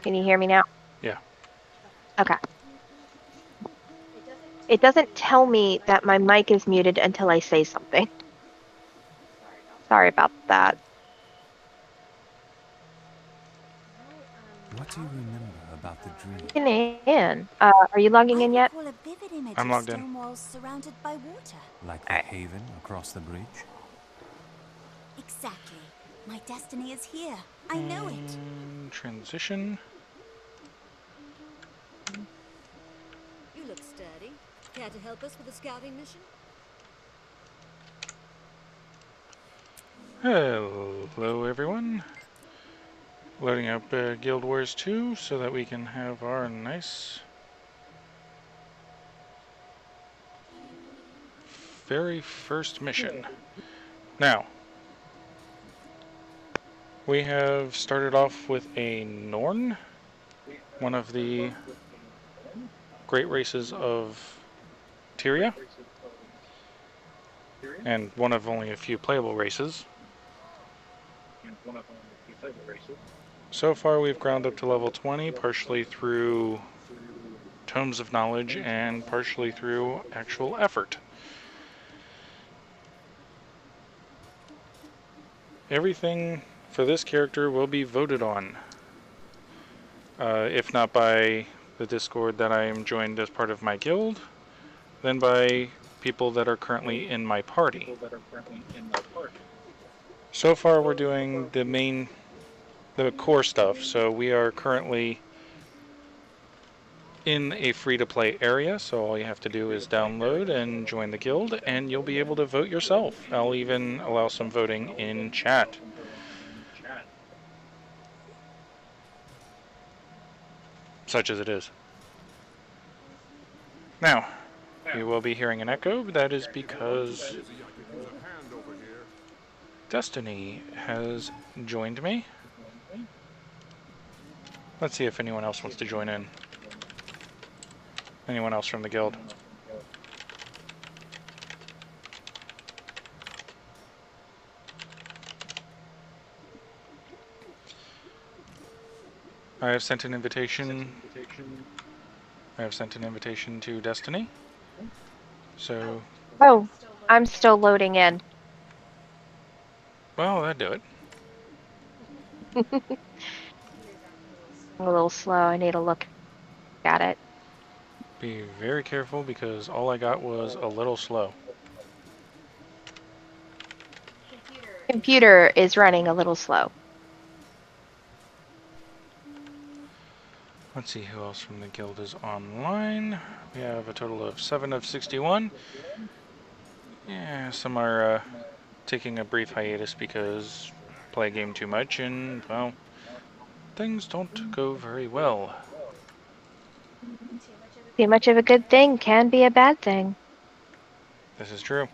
Can you hear me now? Yeah. Okay. It doesn't tell me that my mic is muted until I say something. Sorry about that. What do you remember about the dream? In. Are you logging I in yet? recall a vivid image I'm of logged in. stone walls surrounded by water. Like the All right. haven across the bridge? Exactly. My destiny is here. I know it. Transition. You look sturdy. Care to help us with a scouting mission? Hello, everyone. Loading up Guild Wars 2 so that we can have our nice very first mission. Now, we have started off with a Norn, one of the great races of Tyria, and one of only a few playable races. So far we've ground up to level 20, partially through Tomes of Knowledge and partially through actual effort. Everything for this character will be voted on. If not by the Discord that I am joined as part of my guild, then by people that are currently in my party. So far we're doing the core stuff, so we are currently in a free-to-play area, so all you have to do is download and join the guild, and you'll be able to vote yourself. I'll even allow some voting in chat. Such as it is. Now, you will be hearing an echo, but that is because Destiny has joined me. Let's see if anyone else wants to join in. Anyone else from the guild? I have sent an invitation. I have sent an invitation to Destiny. So, Oh, I'm still loading in. well, that'd do it. I'm a little slow. I need to look at it. Be very careful because all I got was a little slow. Computer is running a little slow. Let's see who else from the guild is online. We have a total of 7 of 61. Yeah, some are taking a brief hiatus because play a game too much and, well, things don't go very well. Too much of a good thing can be a bad thing. This is true.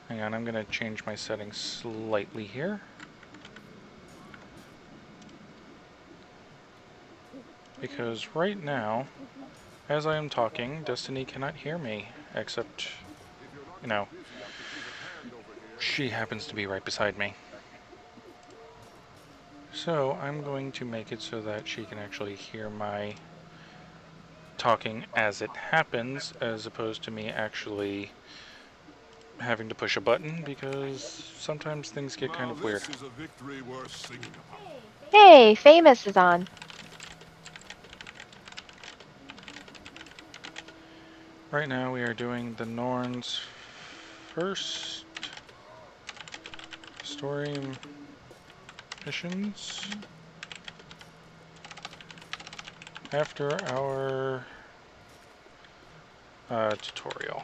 Hang on, I'm going to change my settings slightly here. Because right now, as I am talking, Destiny cannot hear me, except, you know, she happens to be right beside me. So I'm going to make it so that she can actually hear my talking as it happens, as opposed to me actually having to push a button, because sometimes things get kind of weird. Hey, Famous is on. Right now we are doing the Norn's first story missions after our tutorial.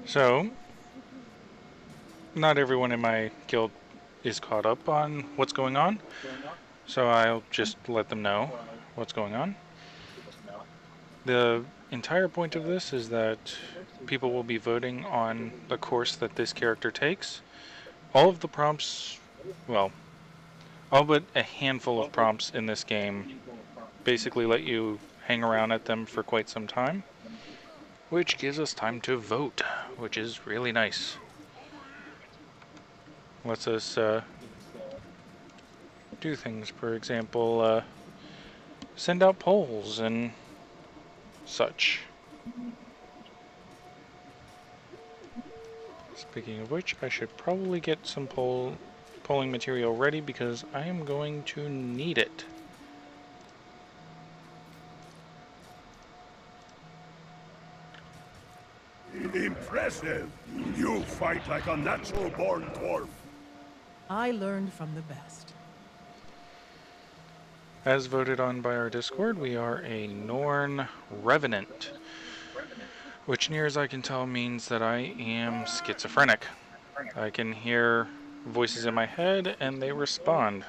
So, not everyone in my guild is caught up on what's going on, so I'll just let them know what's going on. The entire point of this is that people will be voting on the course that this character takes. All of the prompts, well, all but a handful of prompts in this game basically let you hang around at them for quite some time, which gives us time to vote, which is really nice. Lets us do things, for example, send out polls and such. Speaking of which, I should probably get some polling material ready because I am going to need it. Impressive! You fight like a natural-born dwarf. I learned from the best. As voted on by our Discord, we are a Norn Revenant, which near as I can tell means that I am schizophrenic. I can hear voices in my head and they respond.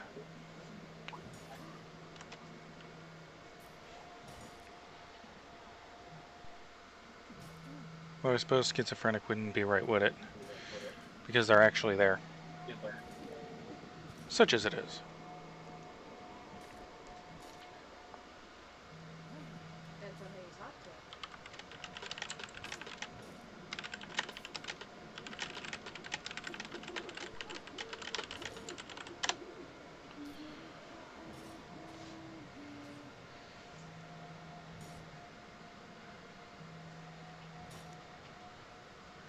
Well, I suppose schizophrenic wouldn't be right, would it? Because they're actually there. Such as it is.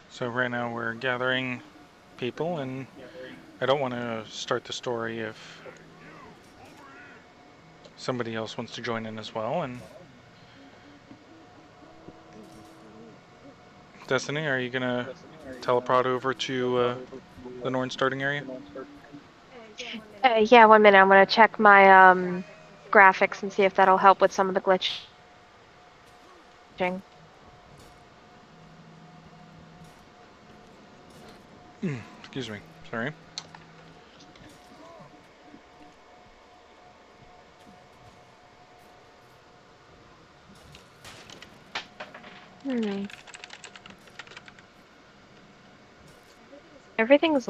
So right now we're gathering people, and I don't want to start the story if somebody else wants to join in as well. And Destiny, are you gonna teleport over to the Norn starting area? Yeah, 1 minute. I'm gonna check my graphics and see if that'll help with some of the glitching. Excuse me. Sorry. Everything's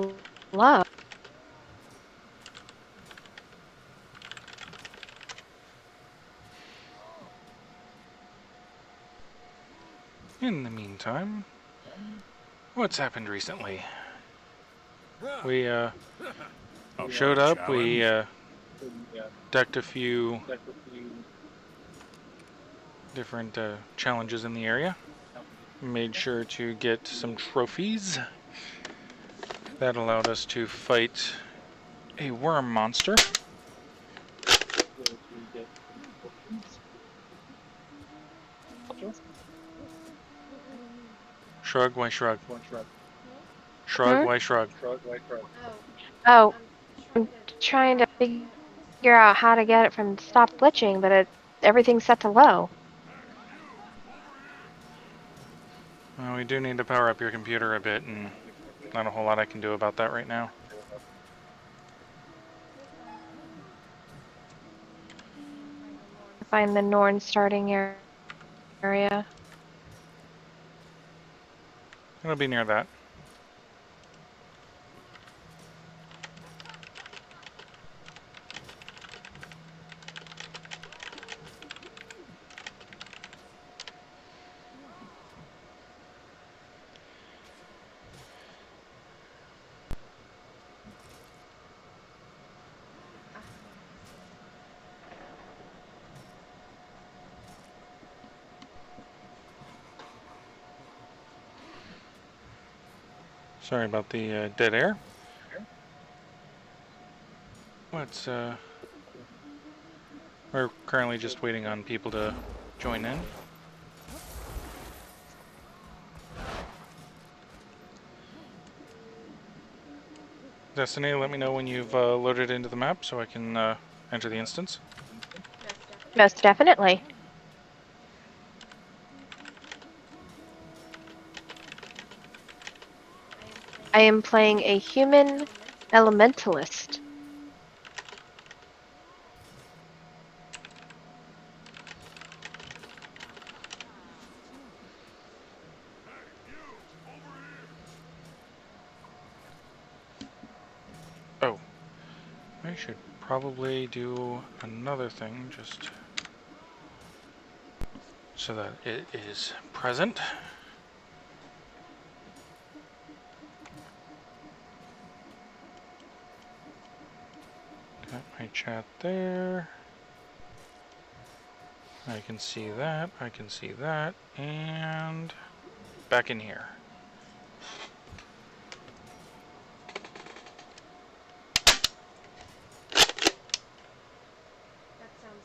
low. In the meantime, what's happened recently? We showed up, we decked a few different challenges in the area, made sure to get some trophies. That allowed us to fight a worm monster. Shrug, why shrug? Shrug, why shrug? Oh, I'm trying to figure out how to get it from stop glitching, but everything's set to low. Well, we do need to power up your computer a bit, and not a whole lot I can do about that right now. Find the Norn starting area. It'll be near that. Sorry about the dead air. We're currently just waiting on people to join in. Destiny, let me know when you've loaded into the map so I can enter the instance. Most definitely. I am playing a human Elementalist. Oh, I should probably do another thing just so that it is present. Got my chat there. I can see that, I can see that, and back in here.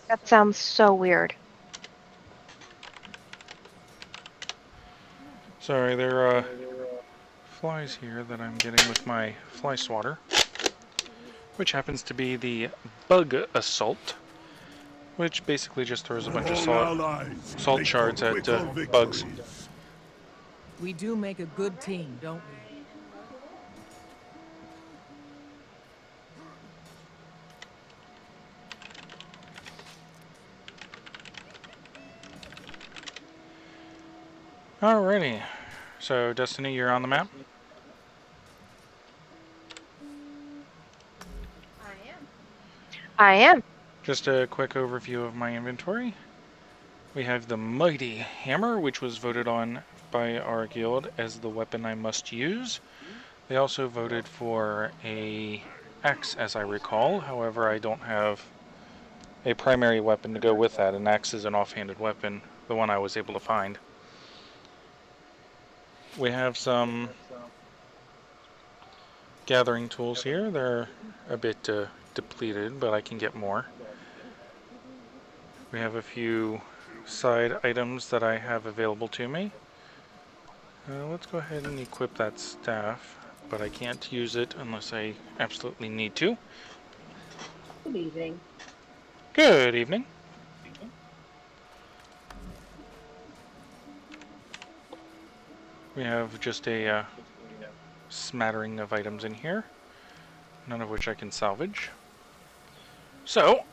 That sounds so weird. Sorry, there are flies here that I'm getting with my fly swatter, which happens to be the bug assault, which basically just throws a bunch of salt shards at bugs. We do make a good team, don't we? Alrighty, so Destiny, you're on the map. I am. Just a quick overview of my inventory. We have the Mighty Hammer, which was voted on by our guild as the weapon I must use. They also voted for a axe, as I recall. However, I don't have a primary weapon to go with that. An axe is an offhanded weapon, the one I was able to find. We have some gathering tools here. They're a bit depleted, but I can get more. We have a few side items that I have available to me. Let's go ahead and equip that staff, but I can't use it unless I absolutely need to. Good evening. Good evening. We have just a smattering of items in here, none of which I can salvage. So,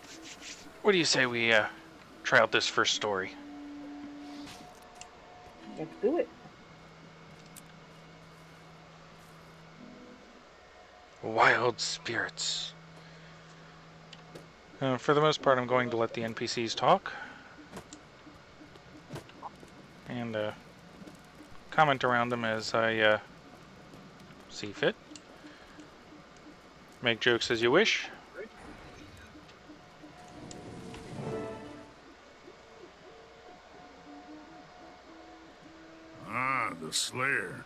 what do you say we try out this first story? Let's do it. Wild spirits. For the most part, I'm going to let the NPCs talk and comment around them as I see fit. Make jokes as you wish. Ah, the Slayer.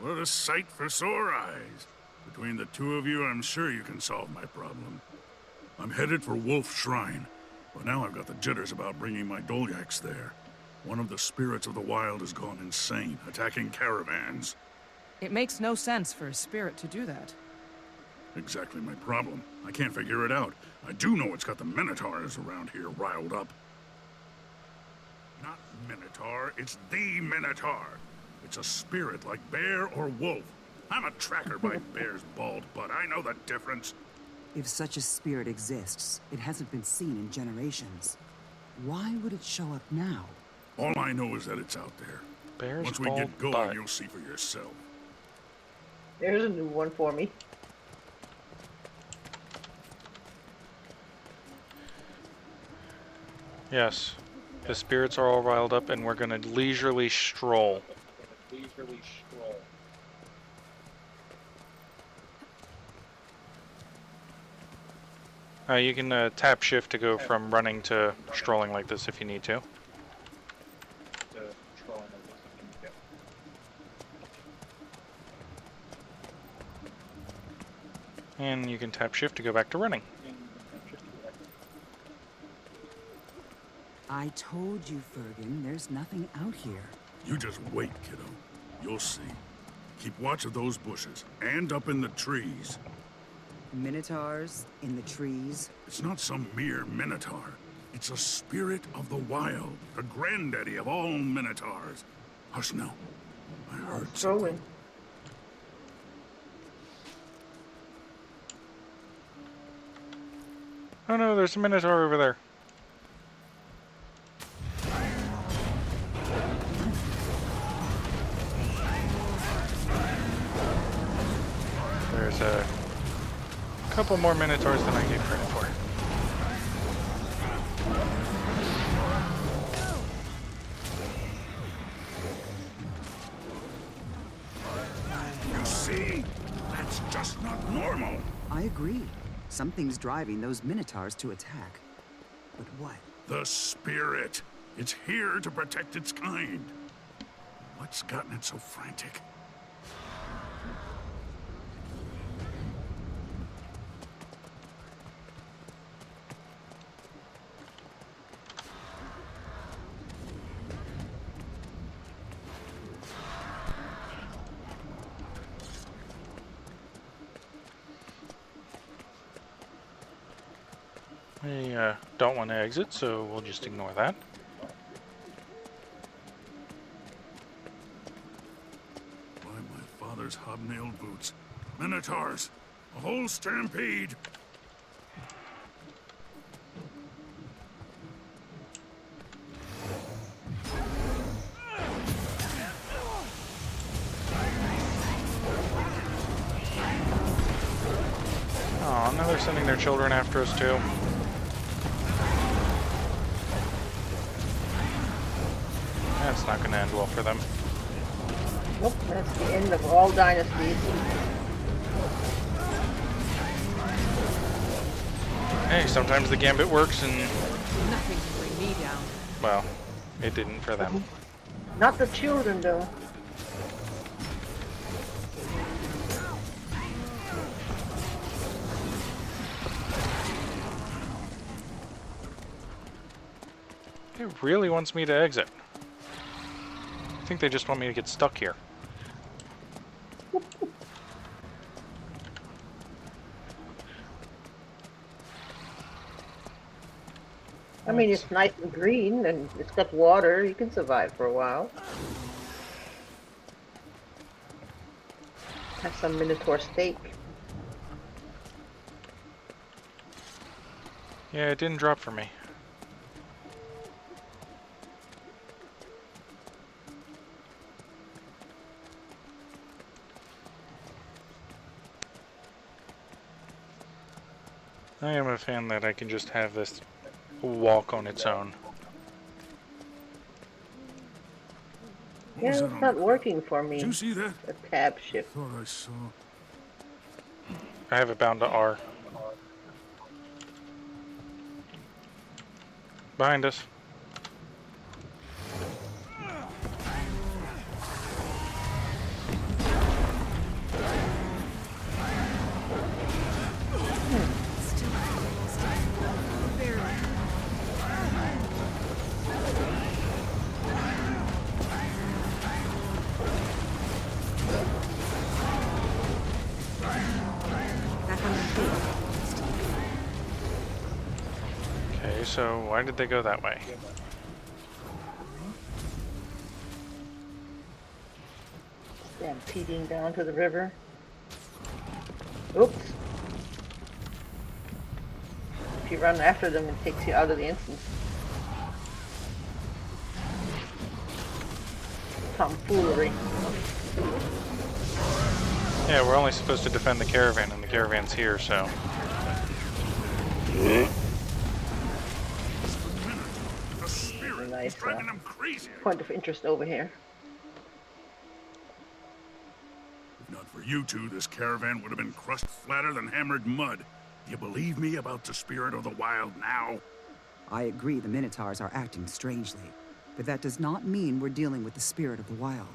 What a sight for sore eyes. Between the two of you, I'm sure you can solve my problem. I'm headed for Wolf Shrine, but now I've got the jitters about bringing my Dolyaks there. One of the spirits of the wild has gone insane, attacking caravans. It makes no sense for a spirit to do that. Exactly my problem. I can't figure it out. I do know it's got the Minotaurs around here riled up. Not Minotaur, it's the Minotaur. It's a spirit like bear or wolf. I'm a tracker by bear's bald butt. I know the difference. If such a spirit exists, it hasn't been seen in generations. Why would it show up now? All I know is that it's out there. Bear's Once we bald get going, butt. you'll see for yourself. There's a new one for me. Yes, the spirits are all riled up and we're going to leisurely stroll. You can tap shift to go from running to strolling like this if you need to. And you can tap shift to go back to running. I told you, Fergan, there's nothing out here. You just wait, kiddo. You'll see. Keep watch of those bushes, and up in the trees. Minotaurs in the trees. It's not some mere Minotaur. It's a spirit of the wild, the granddaddy of all Minotaurs. Hush now. I heard something. Oh no, there's a Minotaur over there. There's a couple more Minotaurs than I gave credit for. You see? That's just not normal. I agree. Something's driving those minotaurs to attack. But what? The spirit. It's here to protect its kind. What's gotten it so frantic? We don't want to exit, so we'll just ignore that. By my father's hobnailed boots. Minotaurs! A whole stampede! Oh, now they're sending their children after us too. That's not going to end well for them. Nope, that's the end of all dynasties. Hey, sometimes the gambit works and, Nothing can bring me down. well, it didn't for them. Not the children, though. It really wants me to exit. I think they just want me to get stuck here. I mean, it's nice and green, and it's got water. You can survive for a while. Have some Minotaur steak. Yeah, it didn't drop for me. I am a fan that I can just have this walk on its own. What Yeah, was it's that on not the- working for me. Did you see that? The tab shift. Thought I saw. I have it bound to R. Behind us. Back on the feet. Okay, so why did they go that way? Stampeding down to the river. Oops. If you run after them, it takes you out of the instance. Tomfoolery. Yeah, we're only supposed to defend the caravan, and the caravan's here, so... The spirit Nice, is driving them crazy. Point of interest over here. If not for you two, this caravan would have been crushed flatter than hammered mud. Do you believe me about the spirit of the wild now? I agree the minotaurs are acting strangely, but that does not mean we're dealing with the spirit of the wild.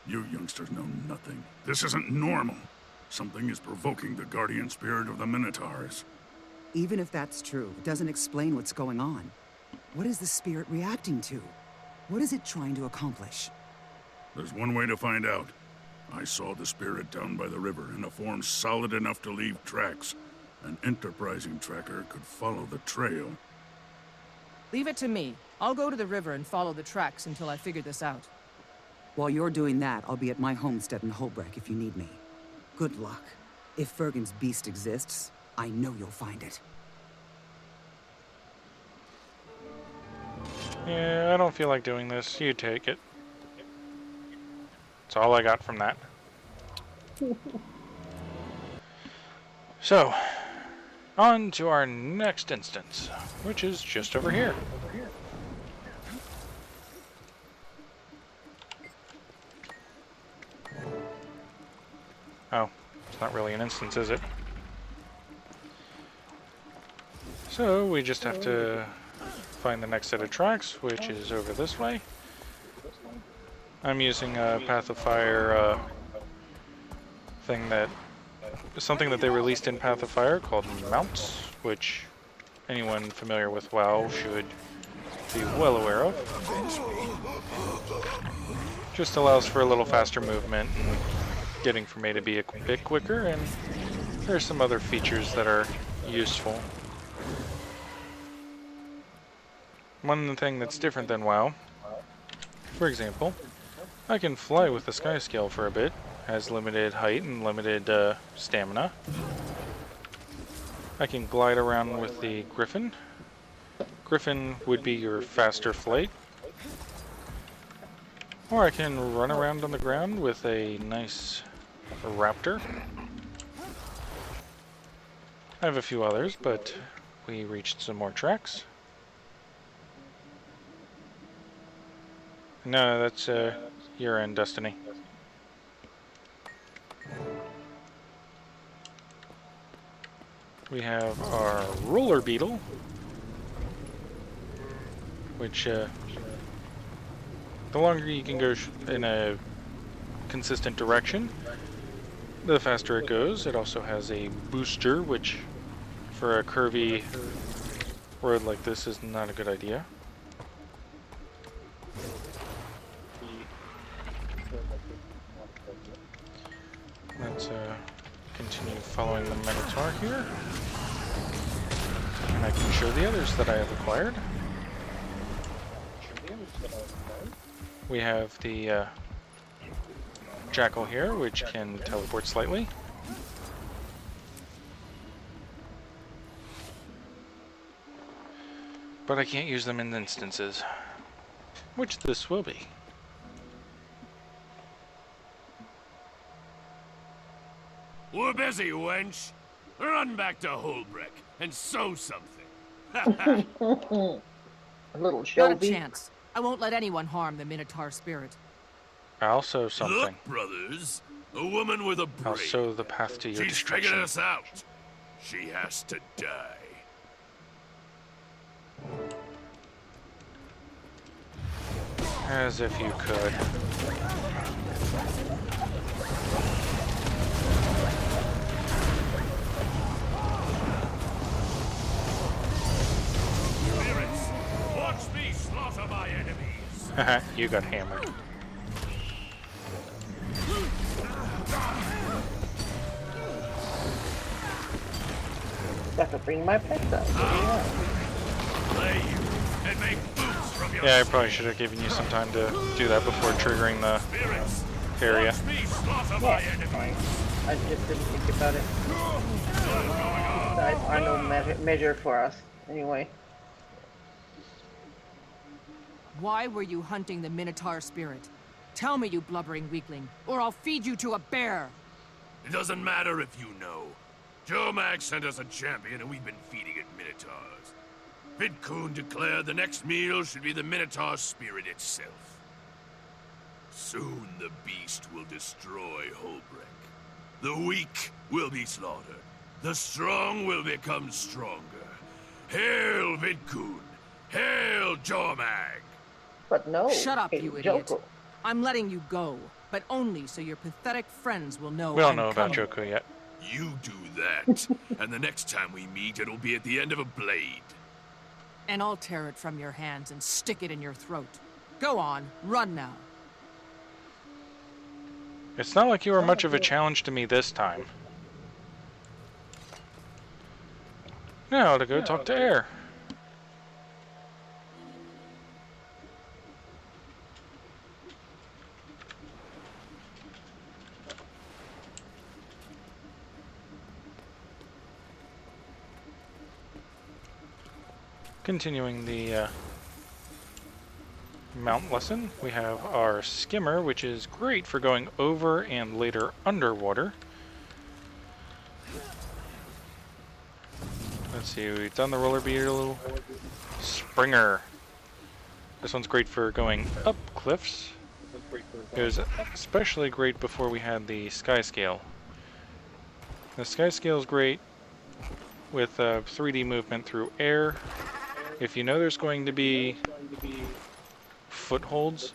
You youngsters know nothing. This isn't normal. Something is provoking the guardian spirit of the Minotaurs. Even if that's true, it doesn't explain what's going on. What is the spirit reacting to? What is it trying to accomplish? There's one way to find out. I saw the spirit down by the river in a form solid enough to leave tracks. An enterprising tracker could follow the trail. Leave it to me. I'll go to the river and follow the tracks until I figure this out. While you're doing that, I'll be at my homestead in Holbreck if you need me. Good luck. If Fergen's beast exists, I know you'll find it. Yeah, I don't feel like doing this. You take it. That's all I got from that. So, on to our next instance, which is just over here. Oh, it's not really an instance, is it? So, we just have to find the next set of tracks, which is over this way. I'm using a Path of Fire something that they released in Path of Fire called Mounts, which anyone familiar with WoW should be well aware of. Just allows for a little faster movement and getting from A to B a bit quicker, and there's some other features that are useful. One thing that's different than WoW, for example, I can fly with the Sky Scale for a bit. Has limited height and limited stamina. I can glide around with the Griffin. Griffin would be your faster flight. Or I can run around on the ground with a nice Raptor. I have a few others, but we reached some more tracks. No, that's your end, Destiny. We have our roller beetle, which the longer you can go in a consistent direction, the faster it goes. It also has a booster, which for a curvy road like this is not a good idea. Let's continue following the Minotaur here. And I can show the others that I have acquired. We have the Jackal here, which can teleport slightly. But I can't use them in instances, which this will be. We're busy, wench. Run back to Holbrook and sew something. A little Not a Shelby. chance. I won't let anyone harm the Minotaur spirit. I'll sow something. Look, brothers, a woman with a I'll brain. sow the path to your She's destruction. figured us out. She has to die. As if you could. Spirits, watch me slaughter my enemies. Haha, you got hammered. Got to bring my pets up. Play you and make boots from your Yeah, I probably should have given you some time to do that before triggering the spirits. area. Watch me slaughter my Yeah, enemies. I just didn't think about it. Besides, are no measure for us, anyway. Why were you hunting the Minotaur spirit? Tell me, you blubbering weakling, or I'll feed you to a bear! It doesn't matter if you know. Joe Max sent us a champion and we've been feeding it Minotaurs. Vidkun declared the next meal should be the Minotaur spirit itself. Soon the beast will destroy Holbrook. The weak will be slaughtered. The strong will become stronger. Hail Vidkun! Hail Jormag! But no. Shut up, it's you idiot. Joko. I'm letting you go, but only so your pathetic friends will know We don't I'm know about coming. Joko yet. You do that, and the next time we meet, it'll be at the end of a blade. And I'll tear it from your hands and stick it in your throat. Go on, run now. It's not like you were much of a challenge to me this time. Now to go talk to Air. Continuing the mount lesson. We have our skimmer, which is great for going over and later underwater. Let's see, we've done the roller beetle. Springer. This one's great for going up cliffs. It was especially great before we had the sky scale. The sky scale is great with 3D movement through air. If you know there's going to be footholds,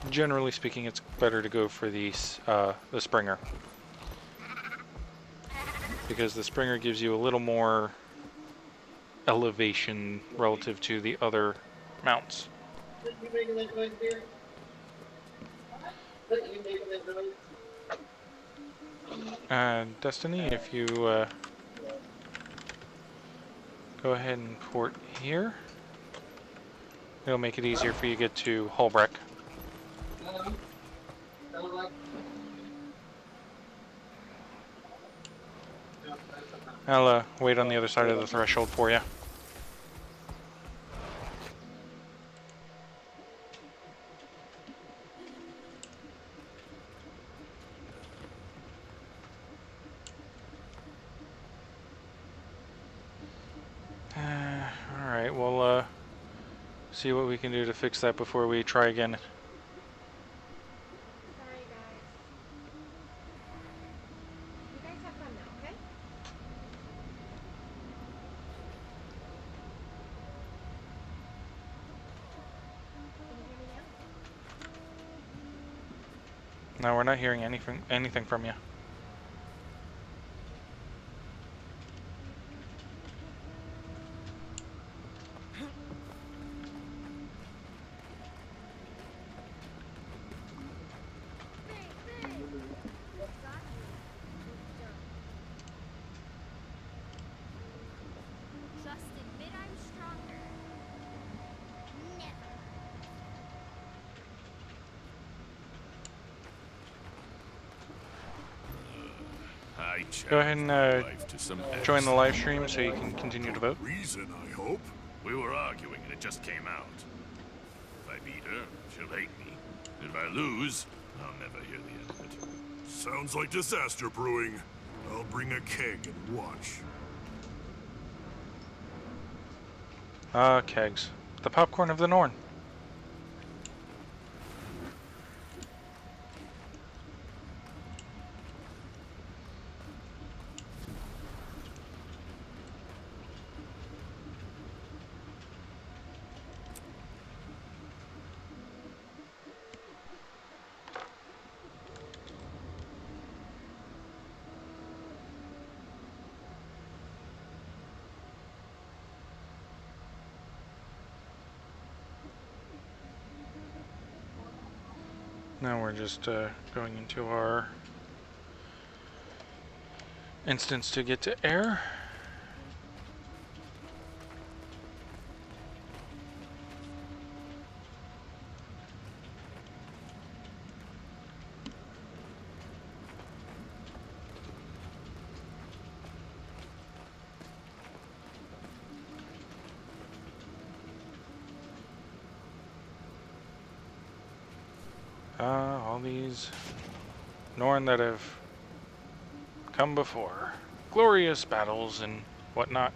generally speaking, it's better to go for the Springer, because the Springer gives you a little more elevation relative to the other mounts. Destiny, if you go ahead and port here, it'll make it easier for you to get to Hullbreck. I'll wait on the other side of the threshold for you. Alright, we'll see what we can do to fix that before we try again. Sorry, guys. You guys have fun now, okay? Can you hear me now? No, we're not hearing anything from you. Just admit I'm stronger. Never. Go ahead and join the live stream so you can continue to vote. Reason, I hope. We were arguing and it just came out. If I beat her, she'll hate me. If I lose, I'll never hear the end of it. Sounds like disaster brewing. I'll bring a keg and watch. Kegs. The popcorn of the Norn. Now we're just going into our instance to get to air. All these Norn that have come before. Glorious battles and whatnot.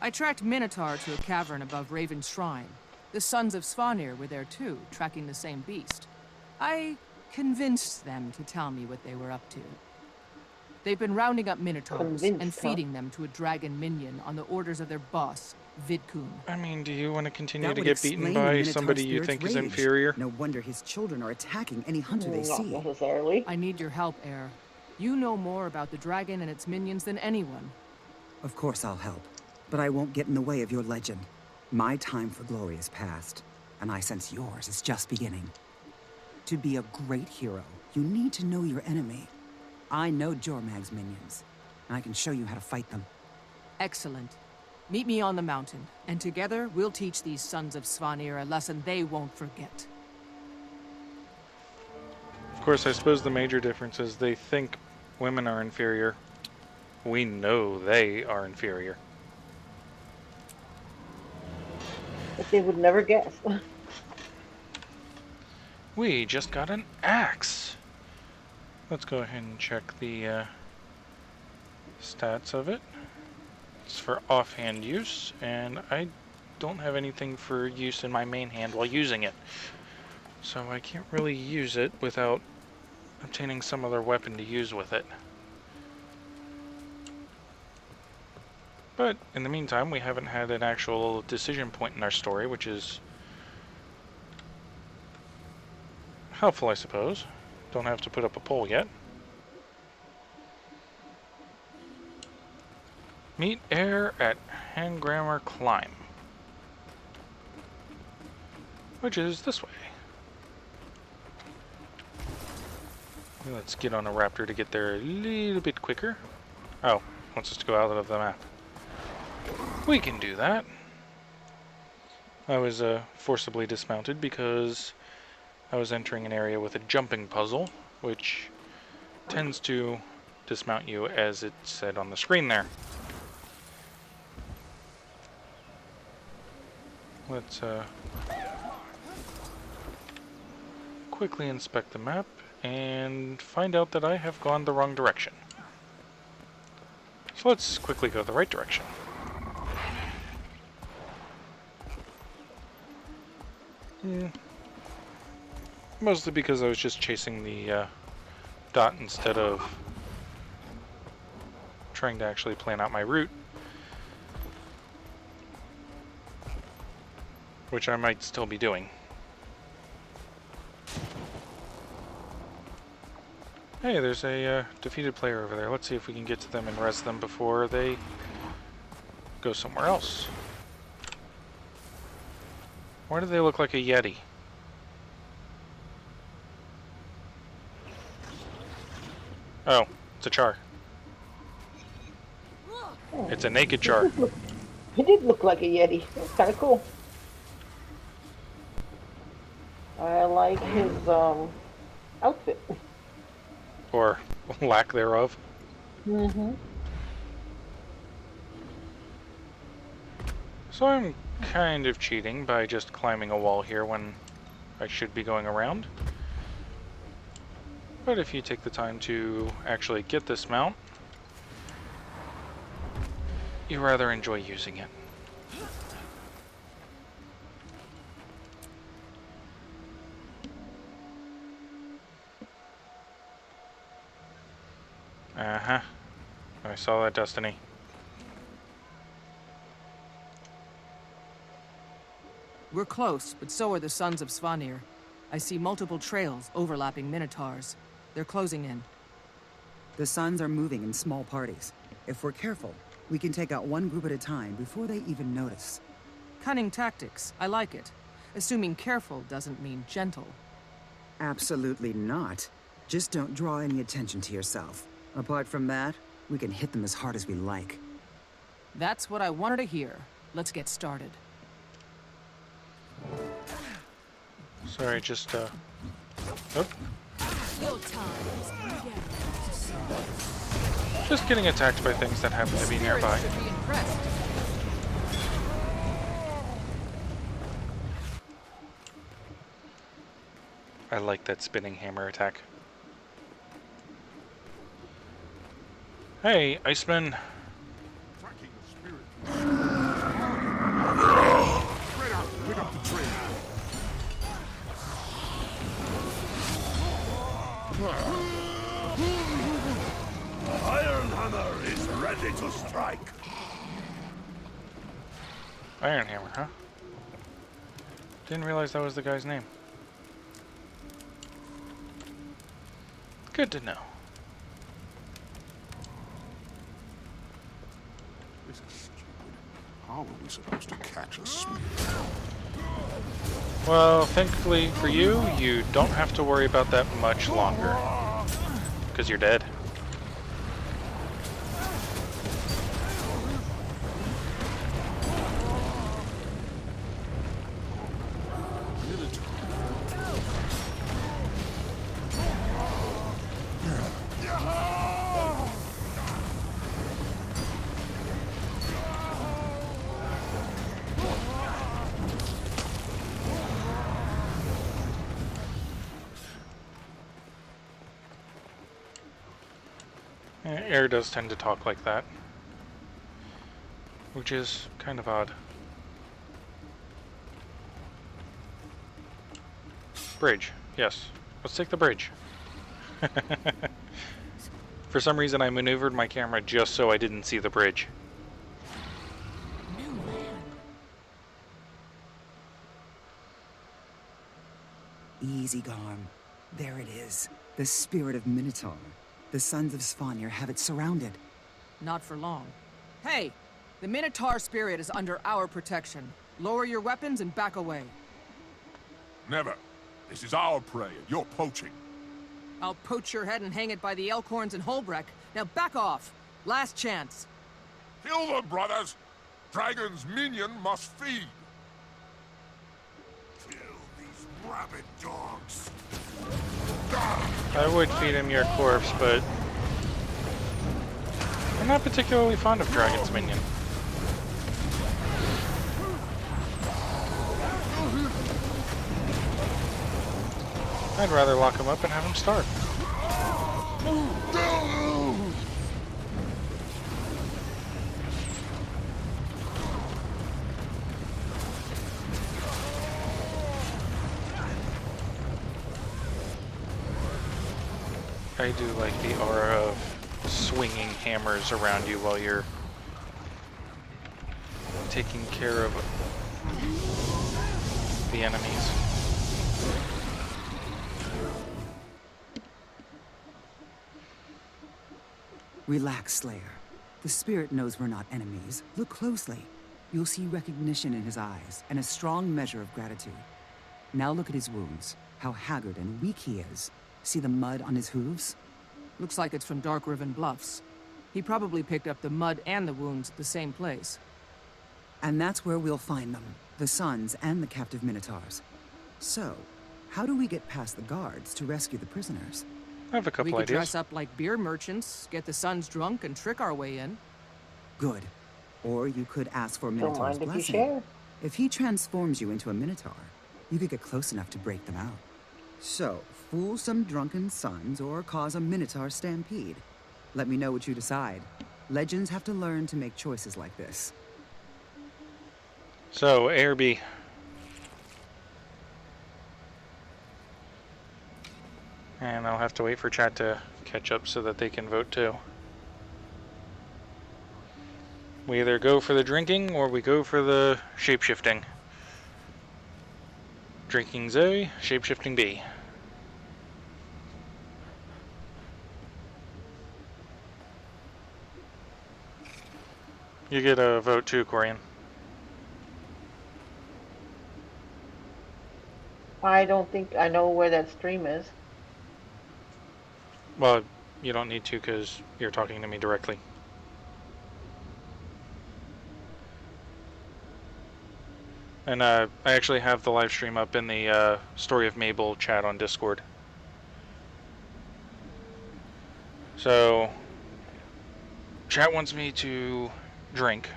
I tracked Minotaur to a cavern above Raven's Shrine. The Sons of Svanir were there too, tracking the same beast. I convinced them to tell me what they were up to. They've been rounding up Minotaurs and feeding them to a dragon minion on the orders of their boss, Vidkun. I mean, do you want to continue That to would get beaten explain the by Minotaur somebody you spirit's think is rage. inferior? No wonder his children are attacking any hunter they Not see. necessarily. I need your help, Heir. You know more about the dragon and its minions than anyone. Of course I'll help, but I won't get in the way of your legend. My time for glory is past, and I sense yours is just beginning. To be a great hero, you need to know your enemy. I know Jormag's minions, and I can show you how to fight them. Excellent. Meet me on the mountain, and together we'll teach these Sons of Svanir a lesson they won't forget. course, I suppose the major difference is they think women are inferior. We know they are inferior. But they would never guess. We just got an axe. Let's go ahead and check the stats of it. It's for offhand use, and I don't have anything for use in my main hand while using it. So I can't really use it without obtaining some other weapon to use with it. But in the meantime, we haven't had an actual decision point in our story, which is helpful, I suppose. Don't have to put up a poll yet. Meet heir at Hangrammer Climb, which is this way. Let's get on a raptor to get there a little bit quicker. Oh, wants us to go out of the map. We can do that. I was forcibly dismounted because I was entering an area with a jumping puzzle, which tends to dismount you as it said on the screen there. Let's quickly inspect the map and find out that I have gone the wrong direction. So let's quickly go the right direction. Mostly because I was just chasing the dot instead of trying to actually plan out my route, which I might still be doing. Hey, there's a defeated player over there. Let's see if we can get to them and res them before they go somewhere else. Why do they look like a Yeti? Oh, it's a char. It's a naked char. It did look like a Yeti. It's kind of cool. I like his outfit. Or lack thereof. Mm-hmm. So I'm kind of cheating by just climbing a wall here when I should be going around. But if you take the time to actually get this mount, you rather enjoy using it. Uh-huh. I saw that, Destiny. We're close, but so are the Sons of Svanir. I see multiple trails overlapping Minotaurs. They're closing in. The Suns are moving in small parties. If we're careful, we can take out one group at a time before they even notice. Cunning tactics. I like it. Assuming careful doesn't mean gentle. Absolutely not. Just don't draw any attention to yourself. Apart from that, we can hit them as hard as we like. That's what I wanted to hear. Let's get started. Sorry, just, oh. Just getting attacked by things that happen to be nearby. I like that spinning hammer attack. Hey, Iceman. Iron Hammer is ready to strike. Iron Hammer, huh? Didn't realize that was the guy's name. Good to know. This is stupid. How are we supposed to catch a spear? Well, thankfully for you, you don't have to worry about that much longer. Because you're dead. Air does tend to talk like that, which is kind of odd. Bridge. Yes. Let's take the bridge. For some reason, I maneuvered my camera just so I didn't see the bridge. No man. Easy, Garm. There it is. The spirit of Minotaur. The sons of Svanir have it surrounded. Not for long. Hey! The Minotaur spirit is under our protection. Lower your weapons and back away. Never. This is our prey, and you're poaching. I'll poach your head and hang it by the elk horns in Holbreck. Now back off! Last chance. Kill them, brothers! Dragon's minion must feed. Kill these rabid dogs. I would feed him your corpse, but I'm not particularly fond of Dragon's minion. I'd rather lock him up and have him starve. I do like the aura of swinging hammers around you while you're taking care of the enemies. Relax, Slayer. The spirit knows we're not enemies. Look closely. You'll see recognition in his eyes and a strong measure of gratitude. Now look at his wounds, how haggard and weak he is. See the mud on his hooves? Looks like it's from Dark Riven Bluffs. He probably picked up the mud and the wounds at the same place. And that's where we'll find them, the sons and the captive Minotaurs. So, how do we get past the guards to rescue the prisoners? I have a couple We could ideas. dress up like beer merchants, get the sons drunk, and trick our way in. Good. Or you could ask for Don't Minotaur's mind if you blessing. share. If he transforms you into a Minotaur, you could get close enough to break them out. So, fool some drunken sons or cause a Minotaur stampede. Let me know what you decide. Legends have to learn to make choices like this. So, A or B? And I'll have to wait for chat to catch up so that they can vote too. We either go for the drinking or we go for the shapeshifting. Drinking's A, shapeshifting B. You get a vote too, Corian. I don't think I know where that stream is. Well, you don't need to because you're talking to me directly. And I actually have the live stream up in the Story of Mabel chat on Discord. So, chat wants me to drink.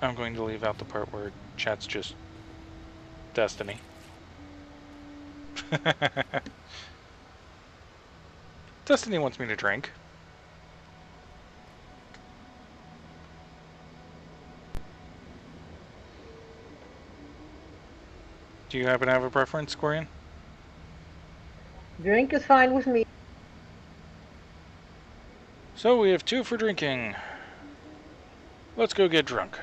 I'm going to leave out the part where chat's just Destiny. Destiny wants me to drink. Do you happen to have a preference, Corian? Drink is fine with me. So we have 2 for drinking. Let's go get drunk.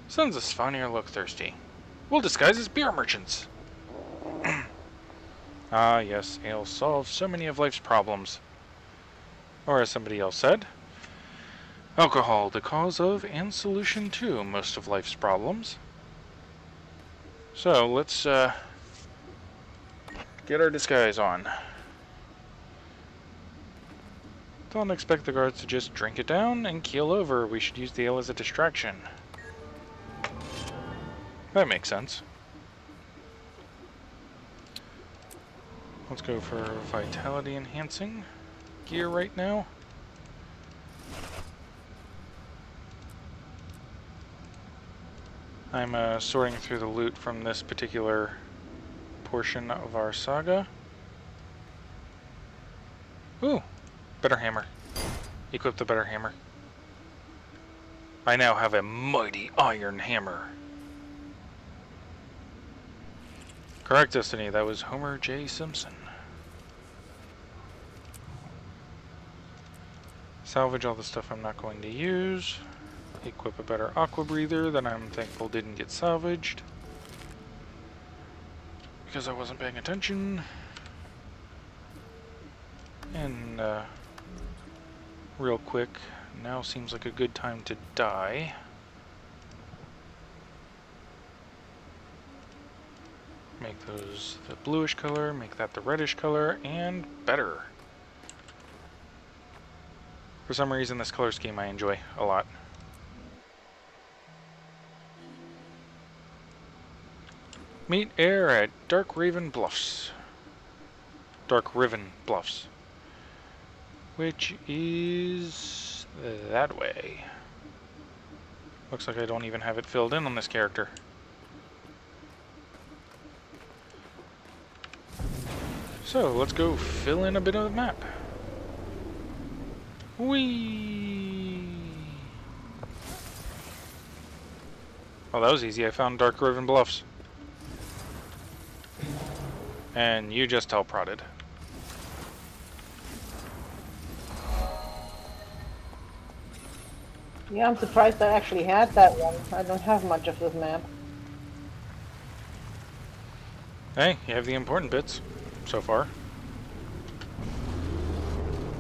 Sons of Svanir look thirsty. We'll disguise as beer merchants. Ah, yes, ale solves so many of life's problems. Or as somebody else said, alcohol, the cause of and solution to most of life's problems. So, let's get our disguise on. Don't expect the guards to just drink it down and keel over. We should use the ale as a distraction. That makes sense. Let's go for vitality enhancing gear right now. I'm sorting through the loot from this particular portion of our saga. Ooh, better hammer. Equip the better hammer. I now have a mighty iron hammer. Correct, Destiny. That was Homer J. Simpson. Salvage all the stuff I'm not going to use. Equip a better aqua breather that I'm thankful didn't get salvaged, because I wasn't paying attention. And real quick, now seems like a good time to die. Make those the bluish color, make that the reddish color, and better. For some reason, this color scheme I enjoy a lot. Meet Air at Dark Riven Bluffs. Which is that way. Looks like I don't even have it filled in on this character. So, let's go fill in a bit of the map. Whee! Oh, that was easy. I found Dark Riven Bluffs. And you just teleprodded. Yeah, I'm surprised I actually had that one. I don't have much of this map. Hey, you have the important bits so far.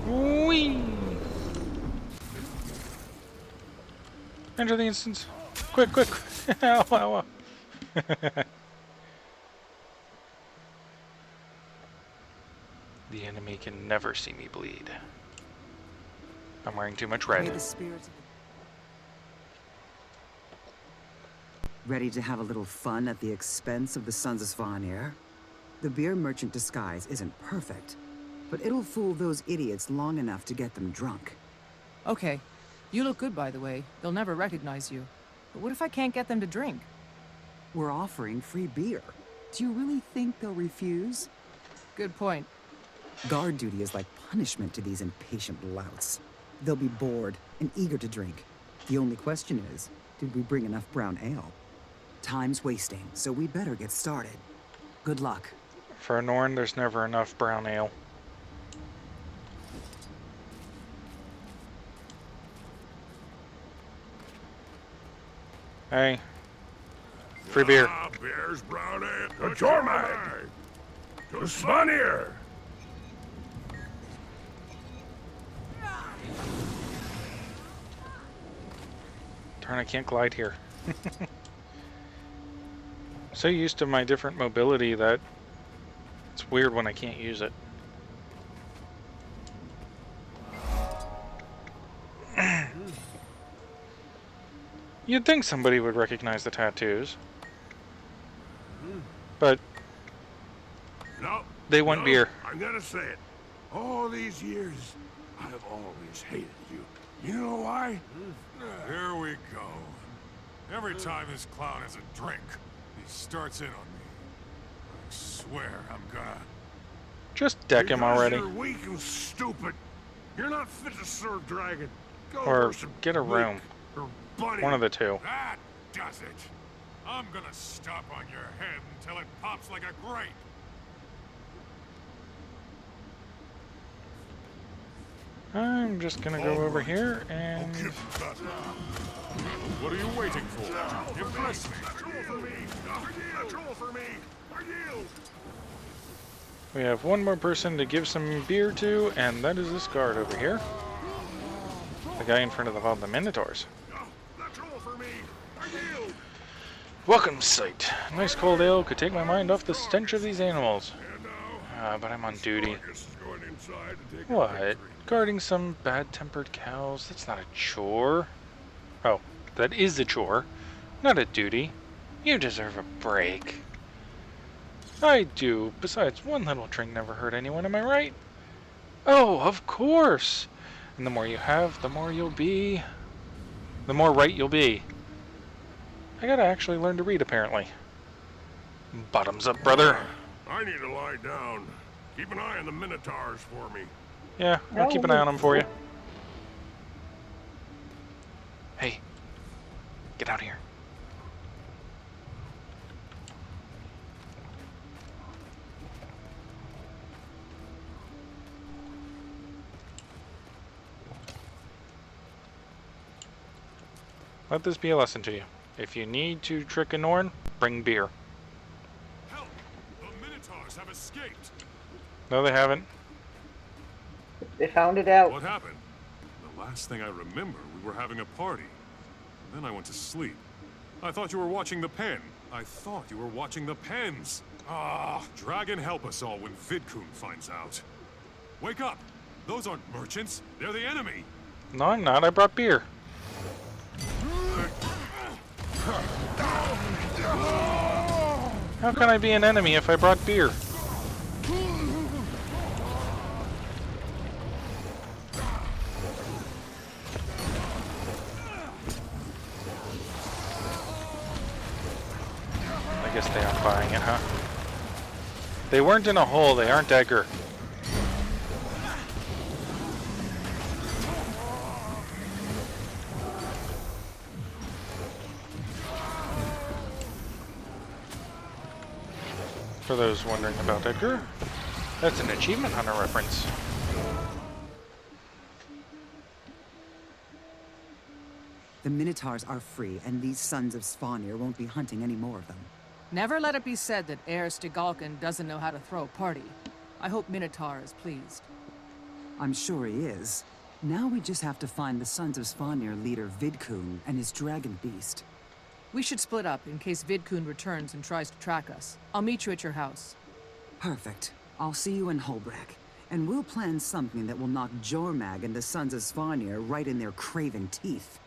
Whee! Enter the instance. Quick, quick! Ow, ow, ow. The enemy can never see me bleed. I'm wearing too much red. May the spirit... Ready to have a little fun at the expense of the Sons of Svanir? The beer merchant disguise isn't perfect, but it'll fool those idiots long enough to get them drunk. Okay. You look good, by the way. They'll never recognize you. But what if I can't get them to drink? We're offering free beer. Do you really think they'll refuse? Good point. Guard duty is like punishment to these impatient louts. They'll be bored and eager to drink. The only question is, did we bring enough brown ale? Time's wasting, so we better get started. Good luck. For a Norn, there's never enough brown ale. Hey. Free beer. Beer's brown ale. To Jormag! To Svanir! Darn, I can't glide here. So used to my different mobility that it's weird when I can't use it. You'd think somebody would recognize the tattoos, but No, they want beer. I'm gonna say it. All these years, I have always hated you. You know why? Here we go. Every time this clown has a drink, he starts in on me. I swear I'm gonna... Just deck him already. You're weak and stupid. You're not fit to serve dragon. Go Or for some get a room. milk or buddy. One of the two. That does it. I'm gonna stomp on your head until it pops like a grape. I'm just gonna go over here and... What are you waiting for? Impress me. we have one more person to give some beer to, and that is this guard over here. The guy in front of all the Minotaurs. Welcome sight. Nice cold ale could take my mind off the stench of these animals. But I'm on duty. What? Guarding some bad-tempered cows? That's not a chore. Oh, that is a chore, not a duty. You deserve a break. I do. Besides, one little drink never hurt anyone, am I right? Oh, of course. And the more you have, the more you'll be. The more right you'll be. I gotta actually learn to read, apparently. Bottoms up, brother. I need to lie down. Keep an eye on the Minotaurs for me. Yeah, I'll keep an eye on them for you. Hey, get out here. Let this be a lesson to you. If you need to trick a Norn, bring beer. Help! The Minotaurs have escaped! No, they haven't. They found it out. What happened? The last thing I remember, we were having a party. Then I went to sleep. I thought you were watching the pen. I thought you were watching the pens. Ah, Dragon help us all when Vidkun finds out. Wake up! Those aren't merchants. They're the enemy. No, I'm not. I brought beer. How can I be an enemy if I brought beer? I guess they aren't buying it, huh? They weren't in a hole. They aren't Edgar. For those wondering about Edgar, that's an Achievement Hunter reference. The Minotaurs are free, and these sons of Svanir won't be hunting any more of them. Never let it be said that Heir Stigalkin doesn't know how to throw a party. I hope Minotaur is pleased. I'm sure he is. Now we just have to find the sons of Svanir leader Vidkun and his dragon beast. We should split up in case Vidkun returns and tries to track us. I'll meet you at your house. Perfect. I'll see you in Holbrak, and we'll plan something that will knock Jormag and the sons of Svanir right in their craven teeth.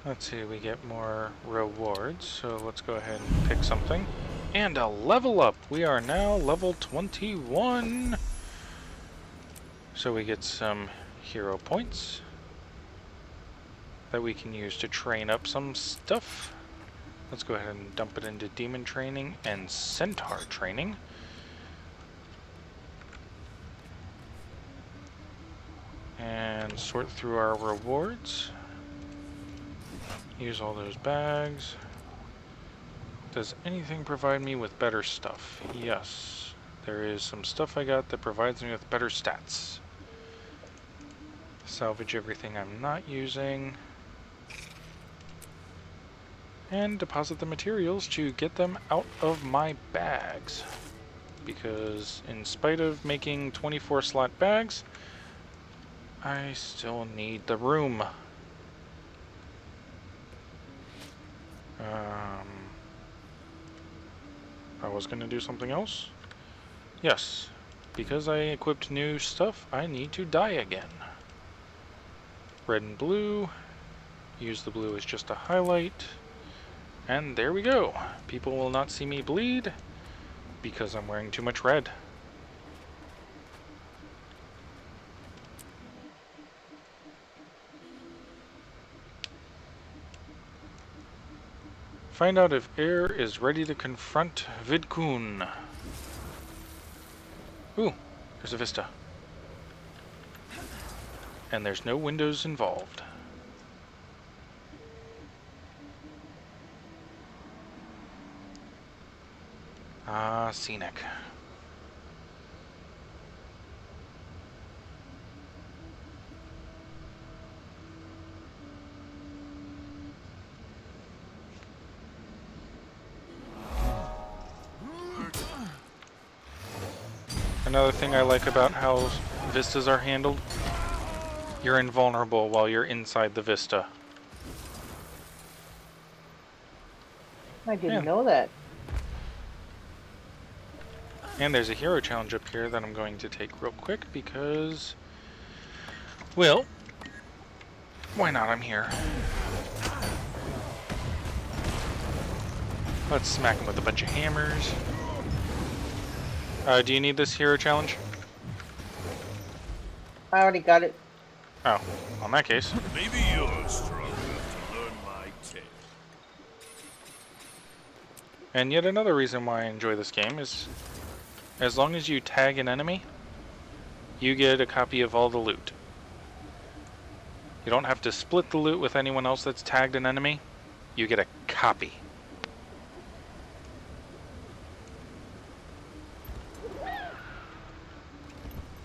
Let's see, we get more rewards, so let's go ahead and pick something. And a level up! We are now level 21! So we get some hero points that we can use to train up some stuff. Let's go ahead and dump it into demon training and centaur training. And sort through our rewards. Use all those bags. Does anything provide me with better stuff? Yes. There is some stuff I got that provides me with better stats. Salvage everything I'm not using. And deposit the materials to get them out of my bags. Because in spite of making 24 slot bags, I still need the room. I was going to do something else. Yes, because I equipped new stuff, I need to die again. Red and blue. Use the blue as just a highlight. And there we go. People will not see me bleed because I'm wearing too much red. Find out if Heir is ready to confront Vidkun. Ooh, there's a vista. And there's no windows involved. Ah, scenic. Another thing I like about how vistas are handled, you're invulnerable while you're inside the vista. I didn't know that. And there's a hero challenge up here that I'm going to take real quick because, well, why not? I'm here. Let's smack him with a bunch of hammers. Do you need this hero challenge? I already got it. Oh, well, in that case. Maybe you're strong enough to learn my tale. And yet another reason why I enjoy this game is, as long as you tag an enemy, you get a copy of all the loot. You don't have to split the loot with anyone else that's tagged an enemy. You get a copy.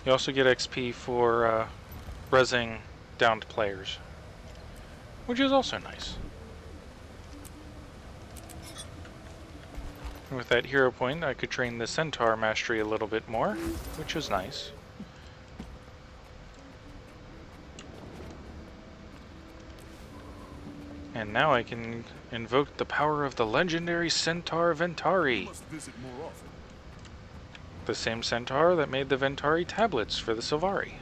You also get XP for rezzing downed players, which is also nice. And with that hero point, I could train the Centaur mastery a little bit more, which is nice. And now I can invoke the power of the legendary Centaur Ventari. The same Centaur that made the Ventari tablets for the Sylvari.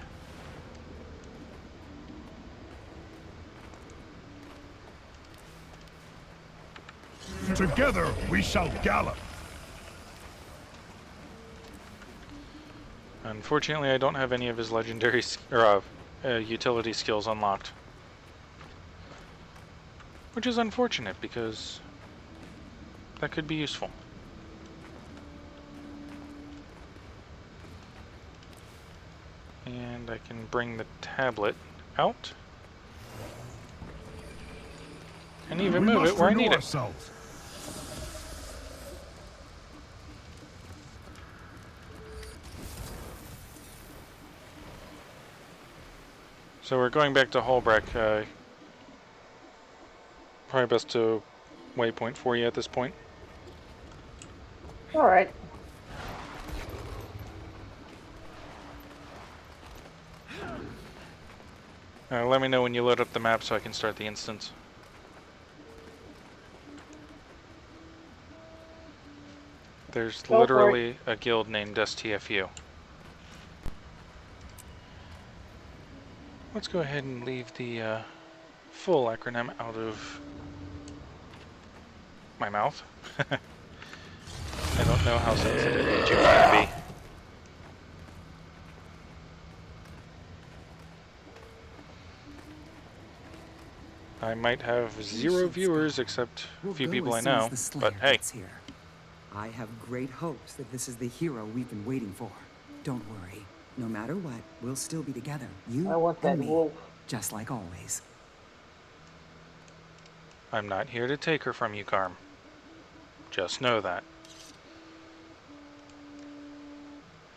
Together we shall gallop. Unfortunately, I don't have any of his legendary utility skills unlocked. Which is unfortunate, because that could be useful. And I can bring the tablet out. And even move it where I need it. So we're going back to Holbreck. Probably best to waypoint for you at this point. All right. Let me know when you load up the map so I can start the instance. There's literally a guild named STFU. Let's go ahead and leave the full acronym out of my mouth. I don't know how sensitive YouTube's gonna be. I might have 0 viewers except a few people I know, but hey. I have great hopes that this is the hero we've been waiting for. Don't worry. No matter what, we'll still be together. You I want that and me, wolf. just like always. I'm not here to take her from you, Carm. Just know that.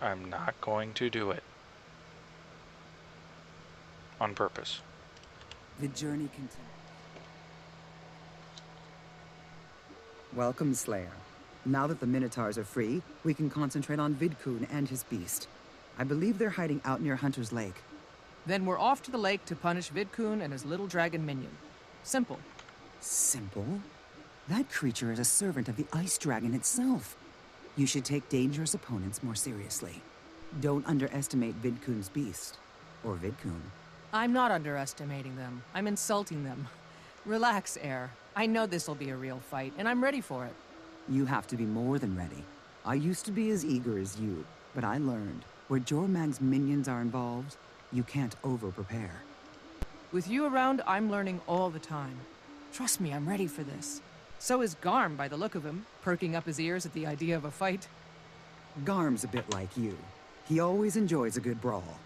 I'm not going to do it. On purpose. The journey continues. Welcome, Slayer. Now that the Minotaurs are free, we can concentrate on Vidkun and his beast. I believe they're hiding out near Hunter's Lake. Then we're off to the lake to punish Vidkun and his little dragon minion. Simple. Simple? That creature is a servant of the Ice Dragon itself. You should take dangerous opponents more seriously. Don't underestimate Vidkun's beast. Or Vidkun. I'm not underestimating them. I'm insulting them. Relax, Air. I know this'll be a real fight, and I'm ready for it. You have to be more than ready. I used to be as eager as you, but I learned, where Jormag's minions are involved, you can't over-prepare. With you around, I'm learning all the time. Trust me, I'm ready for this. So is Garm, by the look of him, perking up his ears at the idea of a fight. Garm's a bit like you. He always enjoys a good brawl.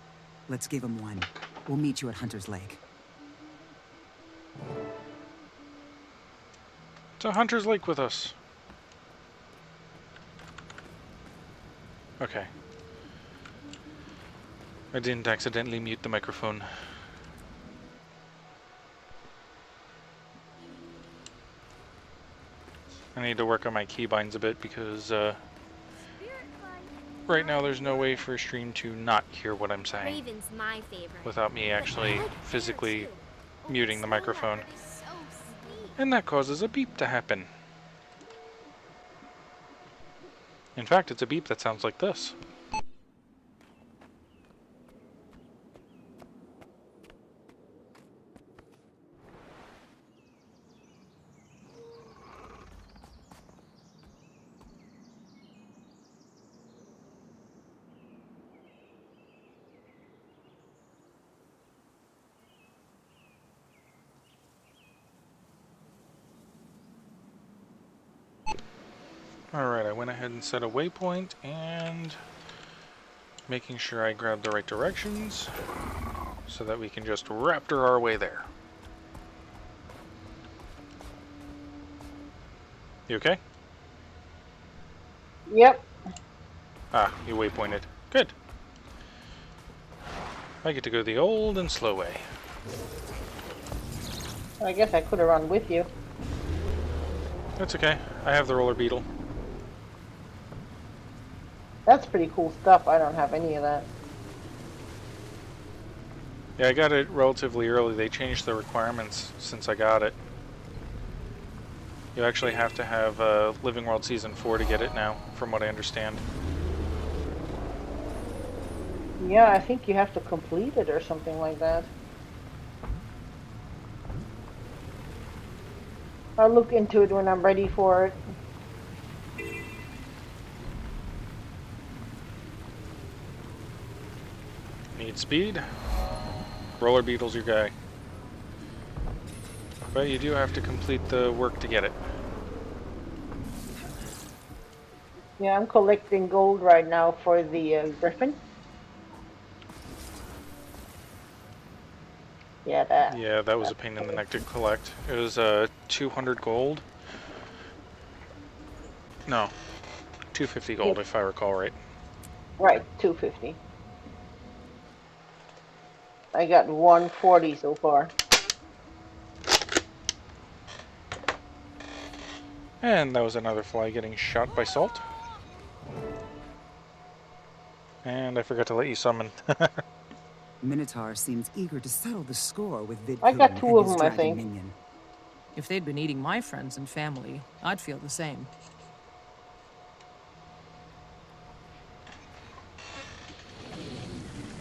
Let's give him one. We'll meet you at Hunter's Lake. To Hunter's Lake with us. Okay. I didn't accidentally mute the microphone. I need to work on my keybinds a bit because right now there's no way for a stream to not hear what I'm saying Raven's my favorite. without me actually physically muting the microphone. So sweet. And that causes a beep to happen. In fact, it's a beep that sounds like this. Alright, I went ahead and set a waypoint and making sure I grab the right directions so that we can just raptor our way there. You okay? Yep. Ah, you waypointed. Good. I get to go the old and slow way. I guess I could have run with you. That's okay. I have the roller beetle. That's pretty cool stuff. I don't have any of that. Yeah, I got it relatively early. They changed the requirements since I got it. You actually have to have Living World Season 4 to get it now, from what I understand. Yeah, I think you have to complete it or something like that. I'll look into it when I'm ready for it. Need speed? Roller beetle's your guy. But you do have to complete the work to get it. Yeah, I'm collecting gold right now for the Griffin. Yeah, that. Yeah, that was a pain in the neck to collect. It was 200 gold. No, 250 gold if I recall right. Right, 250. I got 140 so far. And that was another fly getting shot by salt. And I forgot to let you summon. Minotaur seems eager to settle the score with Vidkun I got two and of his them, I dragon think. minion. If they'd been eating my friends and family, I'd feel the same.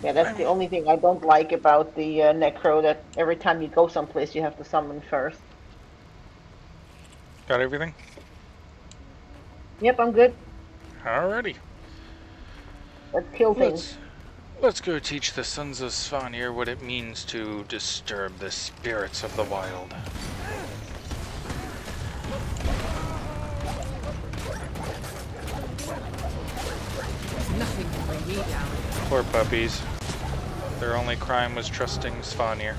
Yeah, that's the only thing I don't like about the Necro, that every time you go someplace you have to summon first. Got everything? Yep, I'm good. Alrighty. Let's kill things. Let's go teach the Sons of Svanir what it means to disturb the spirits of the wild. Nothing can bring me down. Poor puppies. Their only crime was trusting Svanir.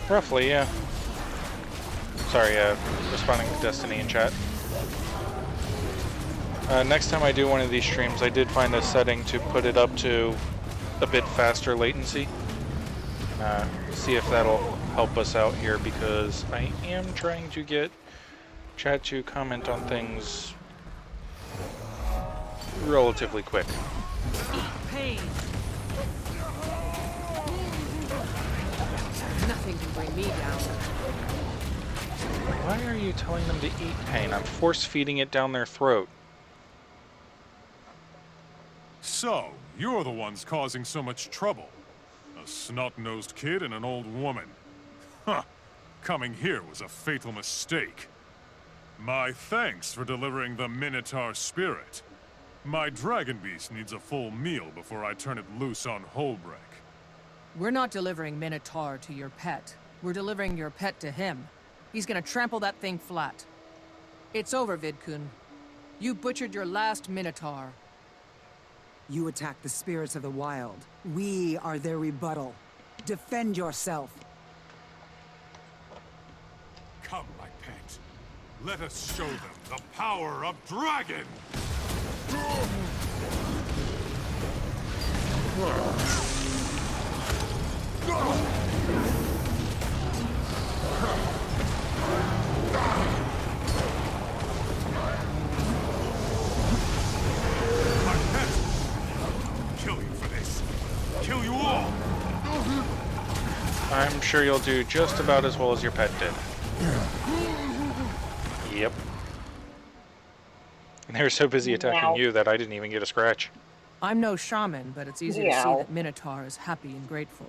Roughly, yeah. Sorry, responding to Destiny in chat. Next time I do one of these streams, I did find a setting to put it up to a bit faster latency. See if that'll help us out here, because I am trying to get chat to comment on things relatively quick. Pain. Nothing can bring me down. Why are you telling them to eat pain? I'm force feeding it down their throat. So, you're the ones causing so much trouble. A snot-nosed kid and an old woman. Huh. Coming here was a fatal mistake. My thanks for delivering the Minotaur spirit. My dragon beast needs a full meal before I turn it loose on Holbreak. We're not delivering Minotaur to your pet. We're delivering your pet to him. He's gonna trample that thing flat. It's over, Vidkun. You butchered your last Minotaur. You attack the spirits of the wild. We are their rebuttal. Defend yourself. Come, my pet. Let us show them the power of dragon! My pet! Kill you for this. Kill you all! I'm sure you'll do just about as well as your pet did. Yep. And they were so busy attacking you that I didn't even get a scratch. I'm no shaman, but it's easy to see that Minotaur is happy and grateful.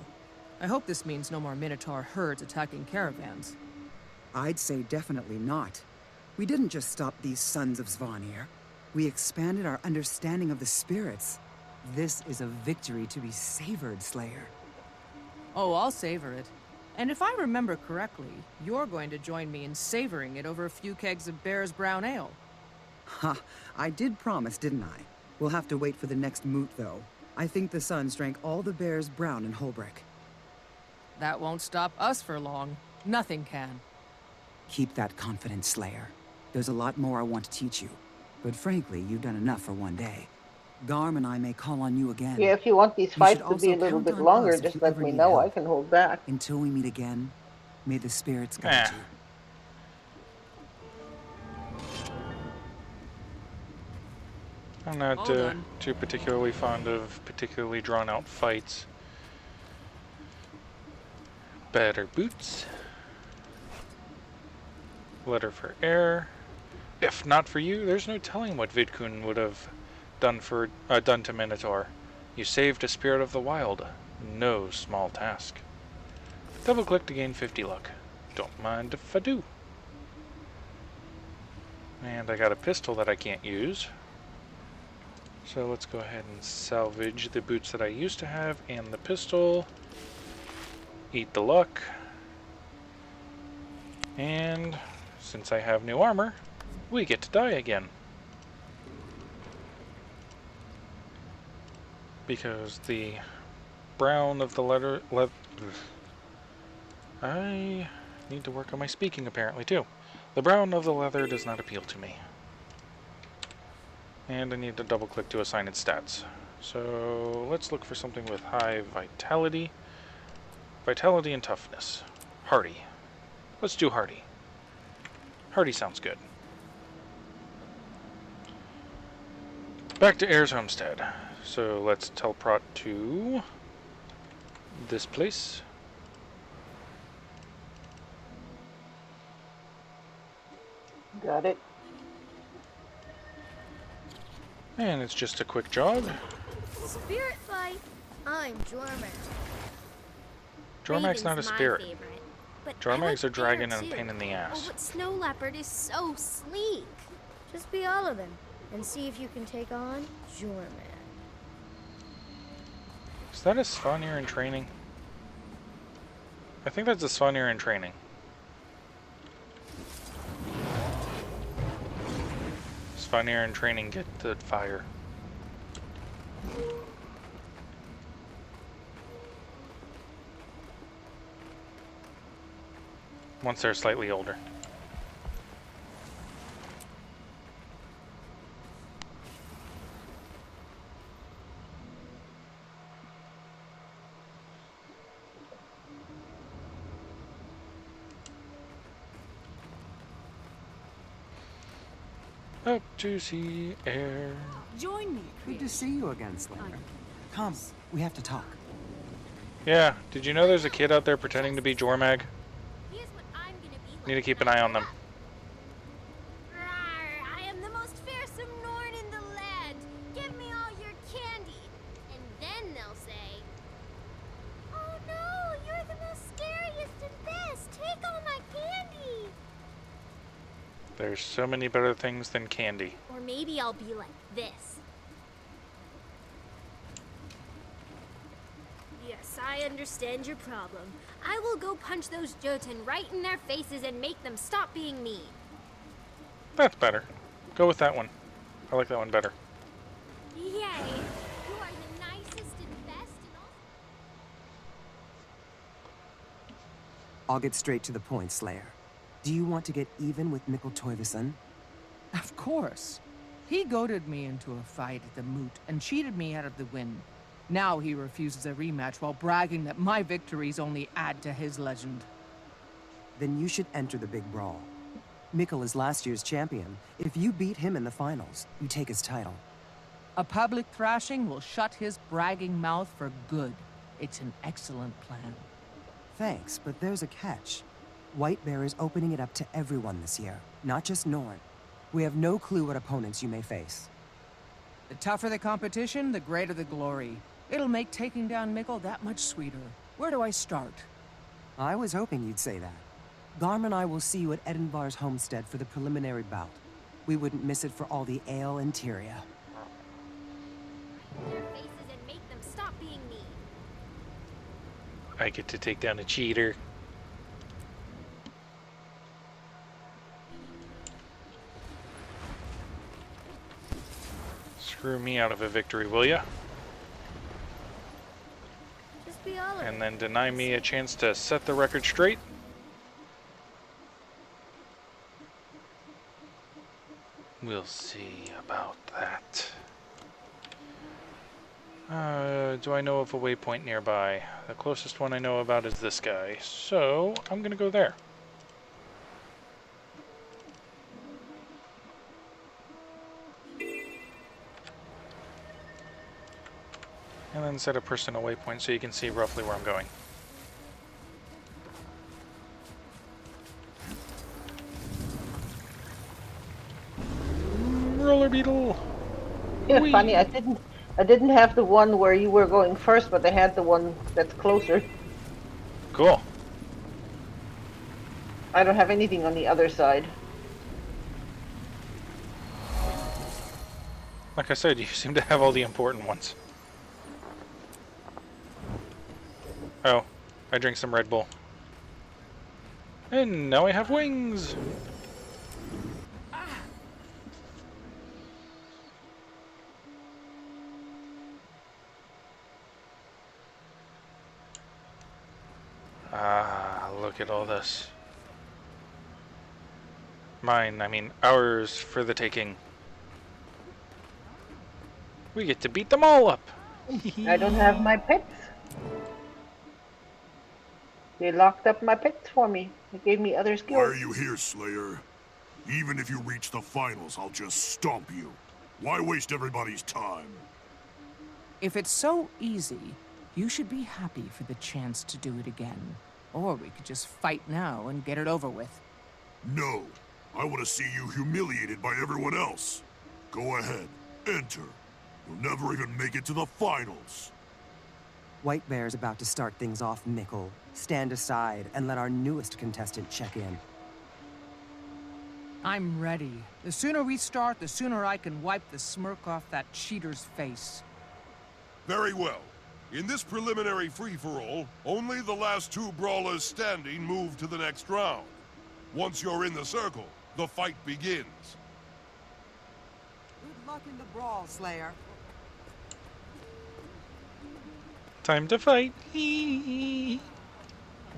I hope this means no more Minotaur herds attacking caravans. I'd say definitely not. We didn't just stop these sons of Svanir. We expanded our understanding of the spirits. This is a victory to be savored, Slayer. Oh, I'll savor it. And if I remember correctly, you're going to join me in savoring it over a few kegs of Bear's Brown Ale. Ha! I did promise, didn't I? We'll have to wait for the next moot, though. I think the Sons drank all the Bear's Brown in Holbrook. That won't stop us for long. Nothing can. Keep that confidence, Slayer. There's a lot more I want to teach you. But frankly, you've done enough for one day. Garm and I may call on you again. Yeah, if you want these You fights should to be also a little count bit on longer, us if just you let ever me need know. I help. can hold back. Until we meet again, may the spirits guide you. I'm not too particularly fond of particularly drawn out fights. Better boots. Letter for air. If not for you, there's no telling what Vidkun would have done to Minotaur. You saved a spirit of the wild. No small task. Double click to gain 50 luck. Don't mind if I do. And I got a pistol that I can't use. So let's go ahead and salvage the boots that I used to have and the pistol. Eat the luck. And since I have new armor, we get to die again. Because the brown of the leather... I need to work on my speaking apparently too. The brown of the leather does not appeal to me. And I need to double click to assign its stats. So let's look for something with high vitality. Vitality and toughness. Hardy. Let's do hardy. Hardy sounds good. Back to Ayers Homestead. So let's teleport to this place. Got it. And it's just a quick jog. Spirit fight. I'm Jormak. Jormak's not a spirit. Favorite, but Jormak's I a like dragon bear and a too. pain in the Oh, ass. but Snow Leopard is so sleek. Just be all of them and see if you can take on Jorman. Is that a Svanir in training? I think that's a Svanir in training. Svanir in training get the fire. Once they're slightly older. Up to sea air. Join me. Good to see you again, Slayer. Come, we have to talk. Yeah, did you know there's a kid out there pretending to be Jormag? Here's what I'm gonna be Need to keep an eye on them. Rawr, I am the most fearsome Norn in the land. Give me all your candy. And then they'll say, oh no, you're the most scariest and best. Take all my candy. There's so many better things than candy. Or maybe I'll be like this. Yes, I understand your problem. I will go punch those Jotun right in their faces and make them stop being mean. That's better. Go with that one. I like that one better. Yay! You are the nicest and best and all. I'll get straight to the point, Slayer. Do you want to get even with Mikkel Toivason? Of course. He goaded me into a fight at the moot and cheated me out of the win. Now he refuses a rematch while bragging that my victories only add to his legend. Then you should enter the big brawl. Mikkel is last year's champion. If you beat him in the finals, you take his title. A public thrashing will shut his bragging mouth for good. It's an excellent plan. Thanks, but there's a catch. White Bear is opening it up to everyone this year, not just Norn. We have no clue what opponents you may face. The tougher the competition, the greater the glory. It'll make taking down Mikkel that much sweeter. Where do I start? I was hoping you'd say that. Garm and I will see you at Edinvar's homestead for the preliminary bout. We wouldn't miss it for all the ale and Tyria. Their faces and make them stop being mean. I get to take down a cheater. screw me out of a victory, will ya? Just be all of And it. then deny me a chance to set the record straight? We'll see about that. Do I know of a waypoint nearby? The closest one I know about is this guy, so I'm gonna go there. And then set a personal waypoint so you can see roughly where I'm going. Roller beetle! Yeah, Whee! funny. I didn't have the one where you were going first, but I had the one that's closer. Cool. I don't have anything on the other side. Like I said, you seem to have all the important ones. Oh, I drank some Red Bull. And now I have wings! Ah, look at all this. Mine, I mean ours for the taking. We get to beat them all up! I don't have my pets. They locked up my pets for me. They gave me other skills. Why are you here, Slayer? Even if you reach the finals, I'll just stomp you. Why waste everybody's time? If it's so easy, you should be happy for the chance to do it again. Or we could just fight now and get it over with. No. I want to see you humiliated by everyone else. Go ahead. Enter. You'll never even make it to the finals. White Bear's about to start things off, Mickle. Stand aside and let our newest contestant check in. I'm ready. The sooner we start, the sooner I can wipe the smirk off that cheater's face. Very well. In this preliminary free-for-all, only the last two brawlers standing move to the next round. Once you're in the circle, the fight begins. Good luck in the brawl, Slayer. Time to fight!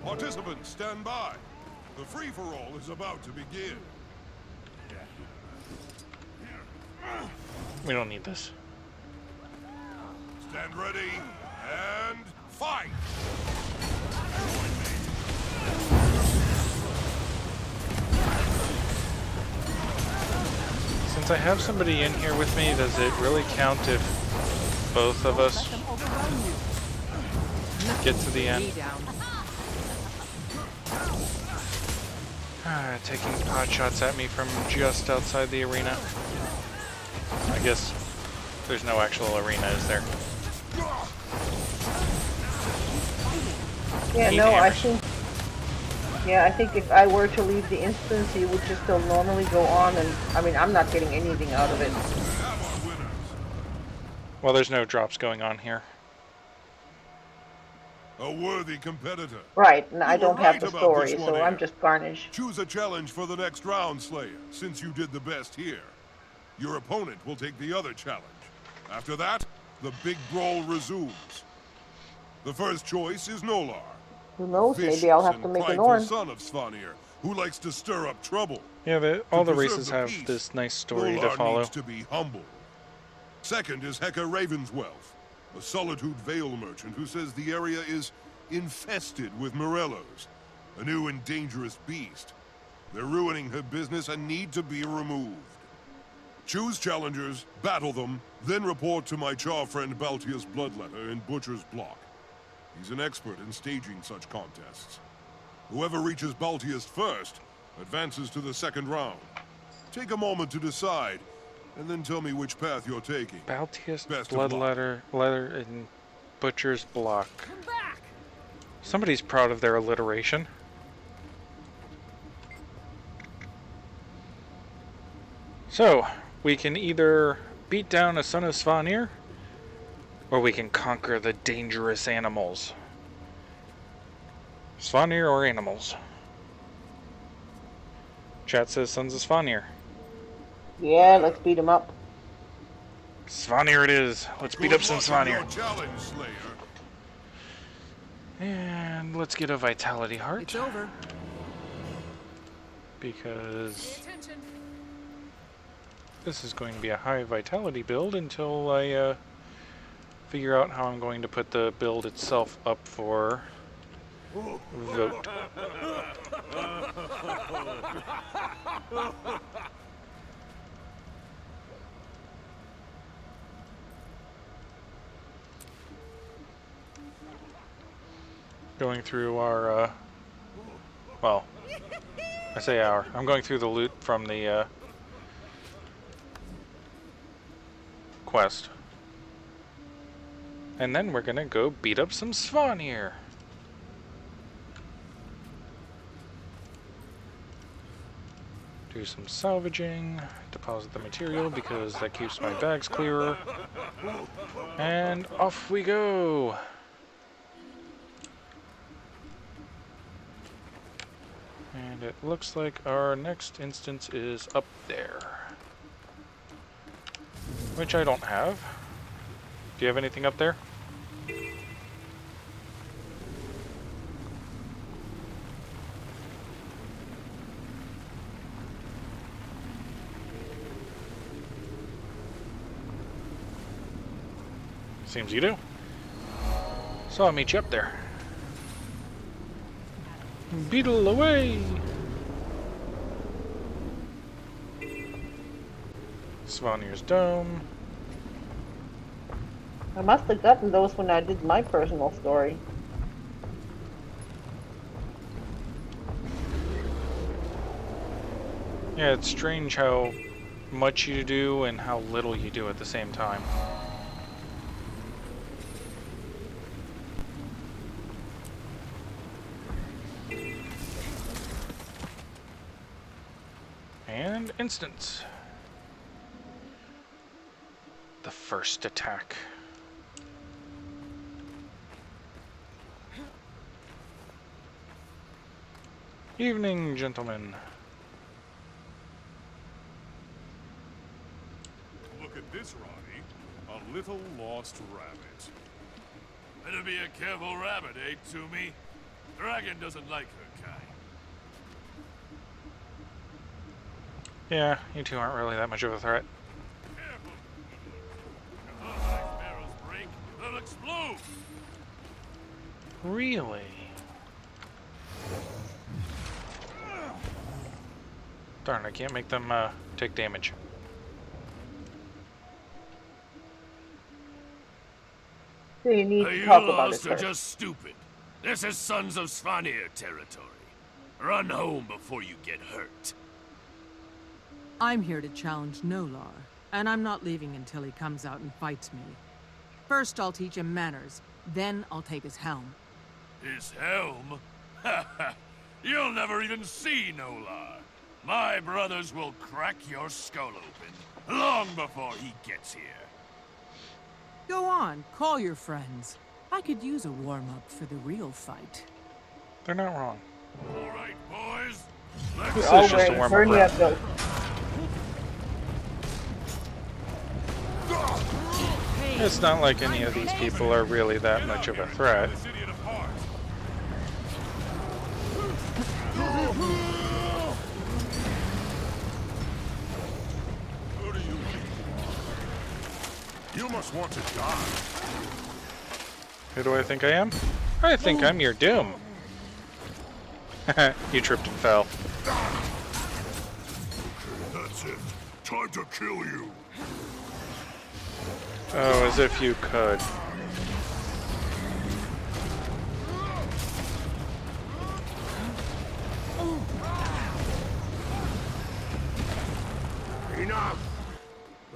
Participants, stand by. The free-for-all is about to begin. We don't need this. Stand ready, and fight! Since I have somebody in here with me, does it really count if both of us get to the end? Taking pot shots at me from just outside the arena. I guess there's no actual arena, is there? Yeah, Eight no, I hammers. think. Yeah, I think if I were to leave the instance, he would just still normally go on, and I mean, I'm not getting anything out of it. Well, there's no drops going on here. A worthy competitor. Right, and I You were don't have right the about story, this one so I'm here. just garnish. Choose a challenge for the next round, Slayer, since you did the best here. Your opponent will take the other challenge. After that, the big brawl resumes. The first choice is Nolar. Who knows? Vicious Maybe I'll have to and make an prideful orange. son of Svanir, who likes to stir up trouble. Yeah, all the preserve races the have peace, this nice story to Nolar follow. needs to be humble. Second is Heka Ravenswealth, a Solitude Vale merchant who says the area is infested with Morellos, a new and dangerous beast. They're ruining her business and need to be removed. Choose challengers, battle them, then report to my Char friend Baltius Bloodletter in Butcher's Block. He's an expert in staging such contests. Whoever reaches Baltius first advances to the second round. Take a moment to decide, and then tell me which path you're taking. Baltius, Best of luck. Bloodletter, Letter, and Butcher's Block. Come back! Somebody's proud of their alliteration. So, we can either beat down a son of Svanir, or we can conquer the dangerous animals. Svanir or animals? Chat says Sons of Svanir. Yeah, let's beat him up. Svanir it is. Let's beat up some Svanir. Challenge, Slayer. And let's get a Vitality Heart. It's over. Because Pay attention. this is going to be a high Vitality build until I figure out how I'm going to put the build itself up for vote. Going through our, well, I say our. I'm going through the loot from the quest. And then we're gonna go beat up some Svanir. Do some salvaging, deposit the material because that keeps my bags clearer. And off we go! And it looks like our next instance is up there. Which I don't have. Do you have anything up there? Seems you do. So I'll meet you up there. Beetle away! Svanir's Dome. I must have gotten those when I did my personal story. Yeah, it's strange how much you do and how little you do at the same time. And instance. The first attack. Evening, gentlemen. Look at this, Ronnie. A little lost rabbit. Better be a careful rabbit, eh, Toomey? Dragon doesn't like her kind. Yeah, you two aren't really that much of a threat. Careful! If those ice barrels break, they'll explode! Really? Darn, I can't make them take damage. So you need to You talk about it lost are first. just stupid. This is Sons of Svanir territory. Run home before you get hurt. I'm here to challenge Nolar, and I'm not leaving until he comes out and fights me. First, I'll teach him manners, then I'll take his helm. His helm? Ha ha! You'll never even see Nolar. My brothers will crack your skull open long before he gets here. Go on, call your friends. I could use a warm-up for the real fight. They're not wrong. All right, boys. This Oh, is just a wait, warm-up Bernie round. up goes. It's not like any of these people are really that much of a threat. This idiot apart. Who do you think? You must want to die. Who do I think I am? I think I'm your doom. You tripped and fell. That's it. Time to kill you. Oh, as if you could. Enough!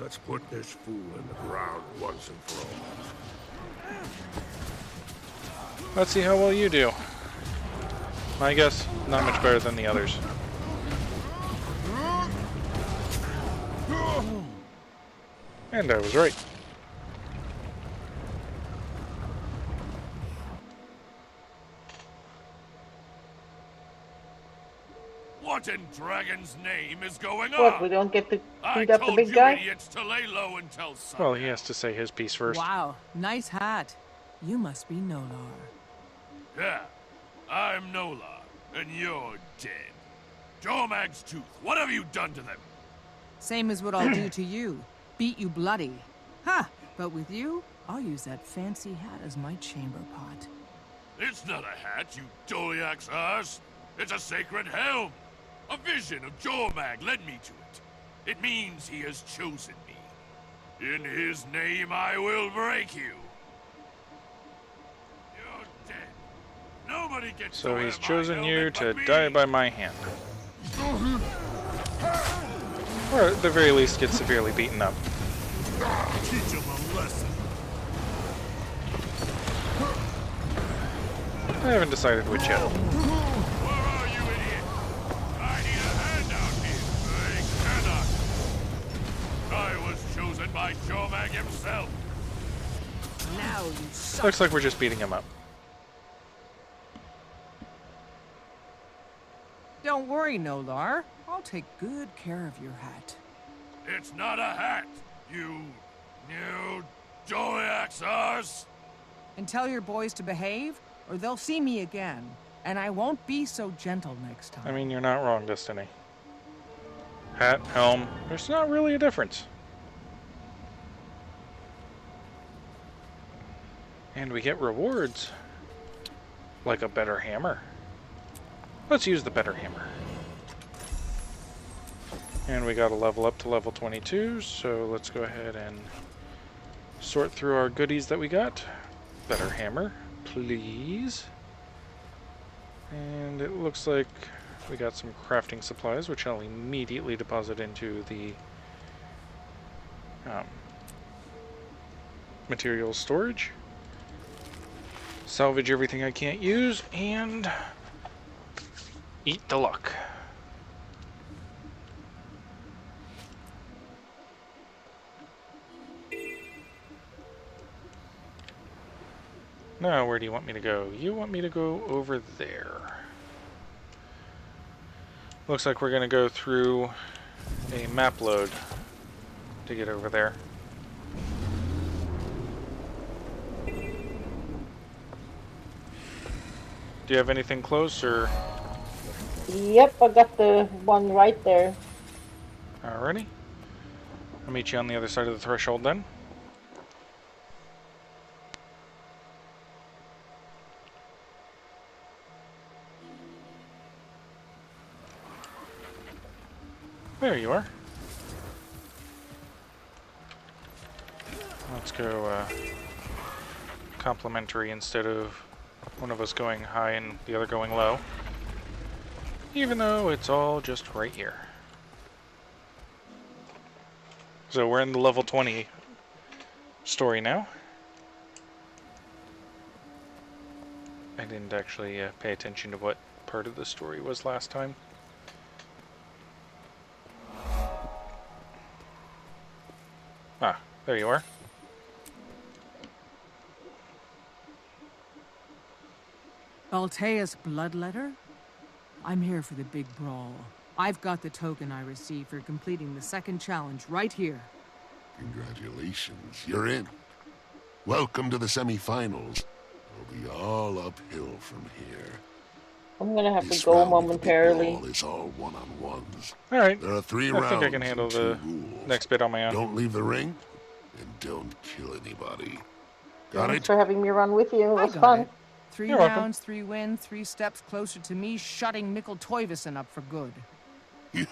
Let's put this fool in the ground once and for all. Let's see how well you do. I guess not much better than the others. And I was right. What What in Dragon's name is going on? What, we don't get to I beat up the told big you guy? idiots to lay low until sundown. Well, he has to say his piece first. Wow, nice hat. You must be Nolar. Yeah, I'm Nola, and you're dead. Jormag's tooth, what have you done to them? Same as what I'll do to you. Beat you bloody. Ha! But with you, I'll use that fancy hat as my chamber pot. It's not a hat, you Doliak's arse. It's a sacred helm. A vision of Jormag led me to it. It means he has chosen me. In his name, I will break you. You're dead. Nobody gets So to he's wear my chosen you helmet to but me. die by my hand. Or at the very least get severely beaten up. Teach him a lesson. I haven't decided which yet. Where are you, idiot? I need a hand out here. I cannot. I was chosen by Jormag himself. Now you suck. Looks like we're just beating him up. Don't worry, Nolar. I'll take good care of your hat. It's not a hat, you new Doliak's arse. And tell your boys to behave, or they'll see me again. And I won't be so gentle next time. I mean, you're not wrong, Destiny. Hat, helm, there's not really a difference. And we get rewards. Like a better hammer. Let's use the better hammer. And we got a level up to level 22, so let's go ahead and sort through our goodies that we got. Better hammer, please. And it looks like we got some crafting supplies, which I'll immediately deposit into the materials storage. Salvage everything I can't use, and eat the luck. Now, where do you want me to go? You want me to go over there. Looks like we're going to go through a map load to get over there. Do you have anything close, or? Yep, I got the one right there. Alrighty. I'll meet you on the other side of the threshold then. There you are. Let's go complimentary instead of one of us going high and the other going low. Even though it's all just right here. So we're in the level 20 story now. I didn't actually pay attention to what part of the story was last time. Ah, there you are. Altea's bloodletter? I'm here for the big brawl. I've got the token I received for completing the second challenge right here. Congratulations, you're in. Welcome to the semifinals. It'll be all uphill from here. I'm gonna have This to go round of the big momentarily. brawl is all one-on-ones. Alright. There are 3 I rounds. think I can handle and the 2 rules. next bit on my own. Don't leave the ring, and don't kill anybody. Got Thanks it? for having me run with you. It I was got fun. it. 3 You're welcome. rounds, 3 wins, 3 steps closer to me shutting Mikkel Toivonen up for good. You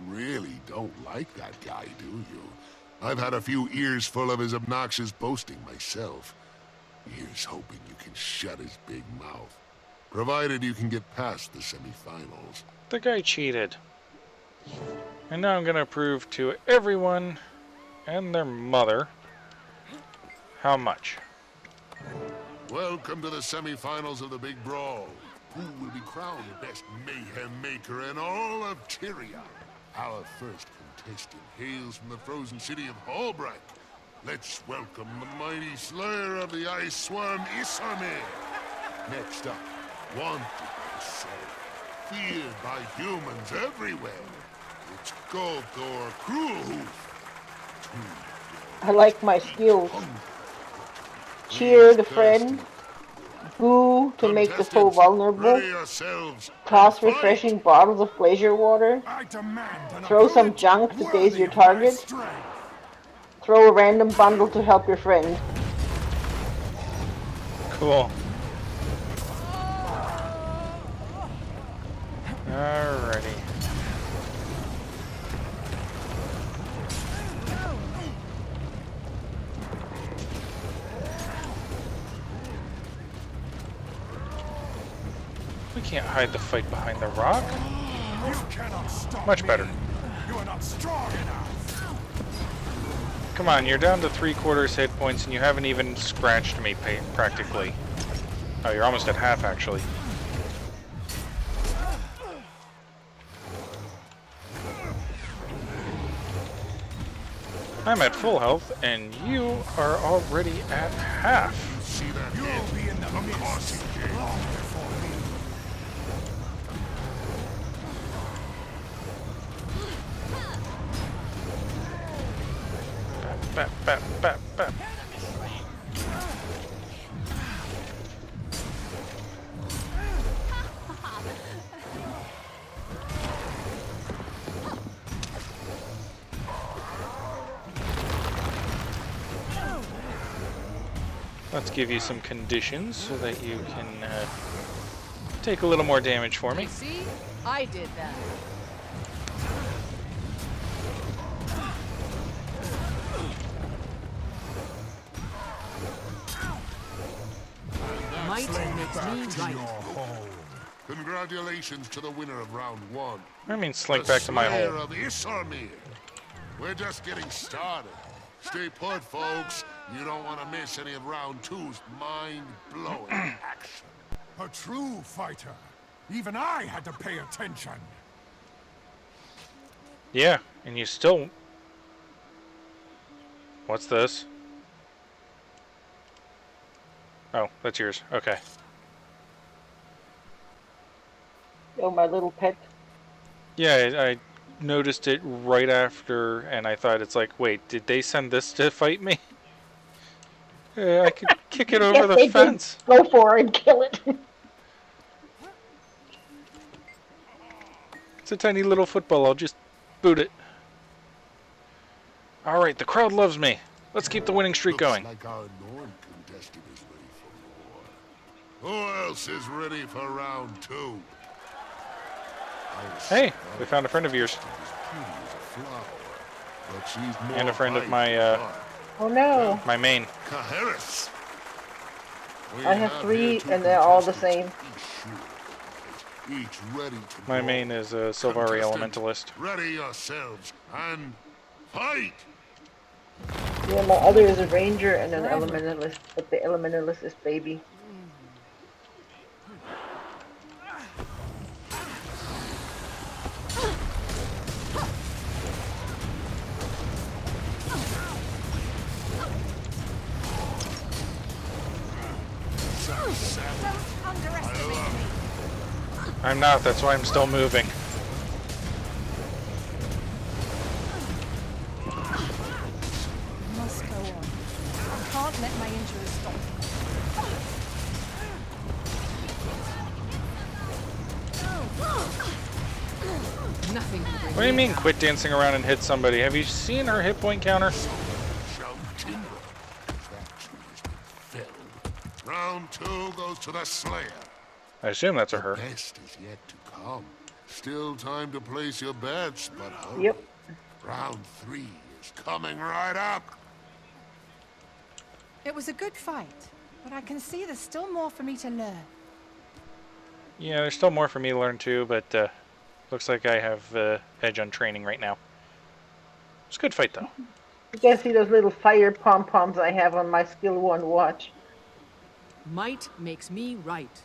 really don't like that guy, do you? I've had a few ears full of his obnoxious boasting myself. Here's hoping you can shut his big mouth. Provided you can get past the semifinals. The guy cheated. And now I'm going to prove to everyone and their mother how much. Welcome to the semifinals of the Big Brawl. Who will be crowned the best mayhem maker in all of Tyria? Our first contestant hails from the frozen city of Hallbreck. Let's welcome the mighty slayer of the ice swarm, Isarmir. Next up, wanted by Saul, feared by humans everywhere. It's Gothor Cruelhoof. I like my skills. Cheer the friend. Boo to make the foe vulnerable. Ready yourselves. Toss refreshing bottles of glacier water. Throw some junk to daze your target. Throw a random bundle to help your friend. Cool. Alrighty. We can't hide the fight behind the rock. Much better. You are not strong enough. Come on, you're down to 3/4 hit points and you haven't even scratched me practically. Oh, you're almost at half actually. I'm at full health and you are already at half. See that? You'll be in the mist long before me. Bap, bap, bap, bap. Let's give you some conditions so that you can take a little more damage for me. See? I did that. Might makes me right. Congratulations to the winner of round 1. I mean, slink back to my Slayer hole. of Isarmir. We're just getting started. Stay put, folks. You don't want to miss any of round 2's mind-blowing action. A true fighter. Even I had to pay attention. Yeah, and you still... What's this? Oh, that's yours. Okay. Oh, my little pet. Yeah, I noticed it right after, and I thought it's like, wait, did they send this to fight me? I could kick it over Yes, the they fence. did. Go for it and kill it. It's a tiny little football. I'll just boot it. All right, the crowd loves me. Let's keep the winning streak going. Like our Norn contestant is ready for more. Who else is ready for round 2? Hey, we found a friend of yours. And a friend of my, Oh no. my main. Kaharis. I have 3 and they're all the same. Each ready to My go. main is a Sylvari Elementalist. Ready yourselves and fight! Yeah, my other is a ranger and an elementalist, but the elementalist is baby. I'm not, that's why I'm still moving. Must go on. I can't let my injuries stop. Nothing can bring What do you me mean down. quit dancing around and hit somebody? Have you seen her hit point counter? Round 2 goes to the Slayer. I assume that's a The her. best is yet to come. Still time to place your bets, but hurry. Yep. Round 3 is coming right up. It was a good fight, but I can see there's still more for me to learn. Yeah, there's still more for me to learn too, but looks like I have edge on training right now. It's a good fight though. You guys see those little fire pom-poms I have on my skill 1 watch? Might makes me right.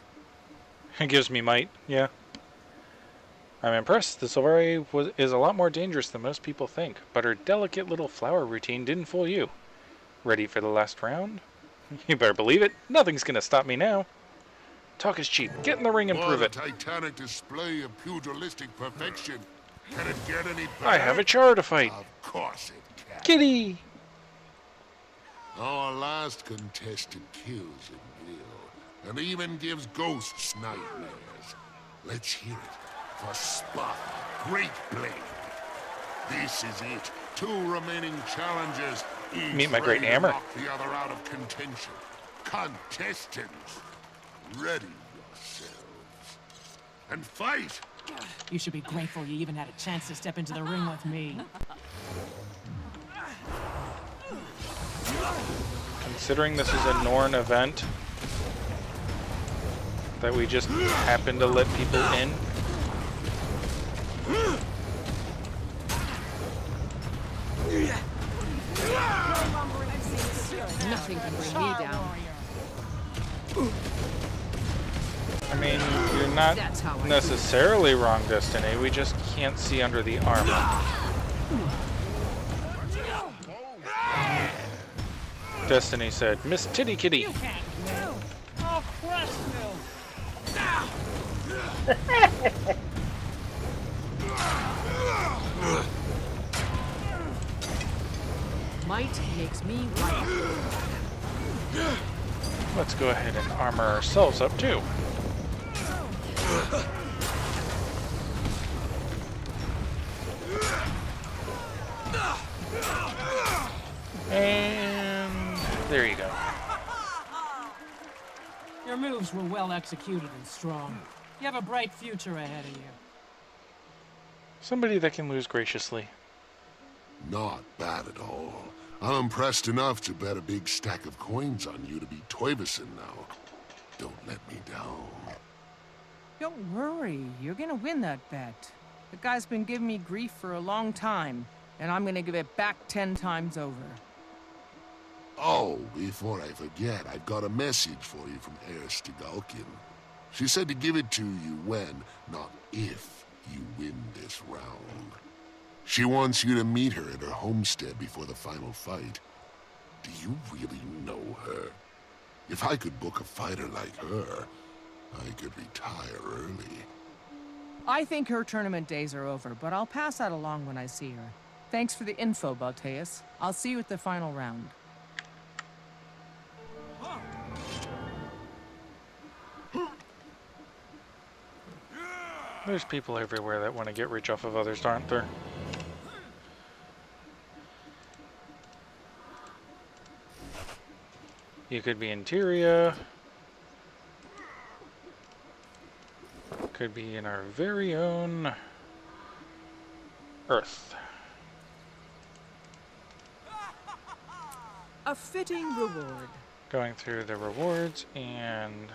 It gives me might, yeah. I'm impressed. The Sylvari is a lot more dangerous than most people think, but her delicate little flower routine didn't fool you. Ready for the last round? You better believe it. Nothing's gonna stop me now. Talk is cheap. Get in the ring and prove it. What a titanic display of pugilistic perfection. Can it get any better? I have a char to fight. Of course it can. Kitty! Our last contestant kills at will, and even gives ghosts nightmares. Let's hear it for Spot, Great Blade. This is it. 2 remaining challengers. Each Meet my great ready to hammer. knock the other out of contention. Contestants, ready yourselves. And fight! You should be grateful you even had a chance to step into the ring with me. Considering this is a Norn event that we just happen to let people in. Nothing can bring me down. I mean, you're not necessarily wrong, Destiny. We just can't see under the armor. Destiny said, Miss Titty Kitty. Might makes me right. Let's go ahead and armor ourselves up too. And there you go. Your moves were well executed and strong. You have a bright future ahead of you. Somebody that can lose graciously. Not bad at all. I'm impressed enough to bet a big stack of coins on you to be Toiverson now. Don't let me down. Don't worry, you're gonna win that bet. The guy's been giving me grief for a long time, and I'm gonna give it back 10 times over. Oh, before I forget, I've got a message for you from Herr Stigalkin. She said to give it to you when, not if, you win this round. She wants you to meet her at her homestead before the final fight. Do you really know her? If I could book a fighter like her, I could retire early. I think her tournament days are over, but I'll pass that along when I see her. Thanks for the info, Balteus. I'll see you at the final round. There's people everywhere that want to get rich off of others, aren't there? You could be in Tyria. Could be in our very own Earth. A fitting reward. Going through the rewards and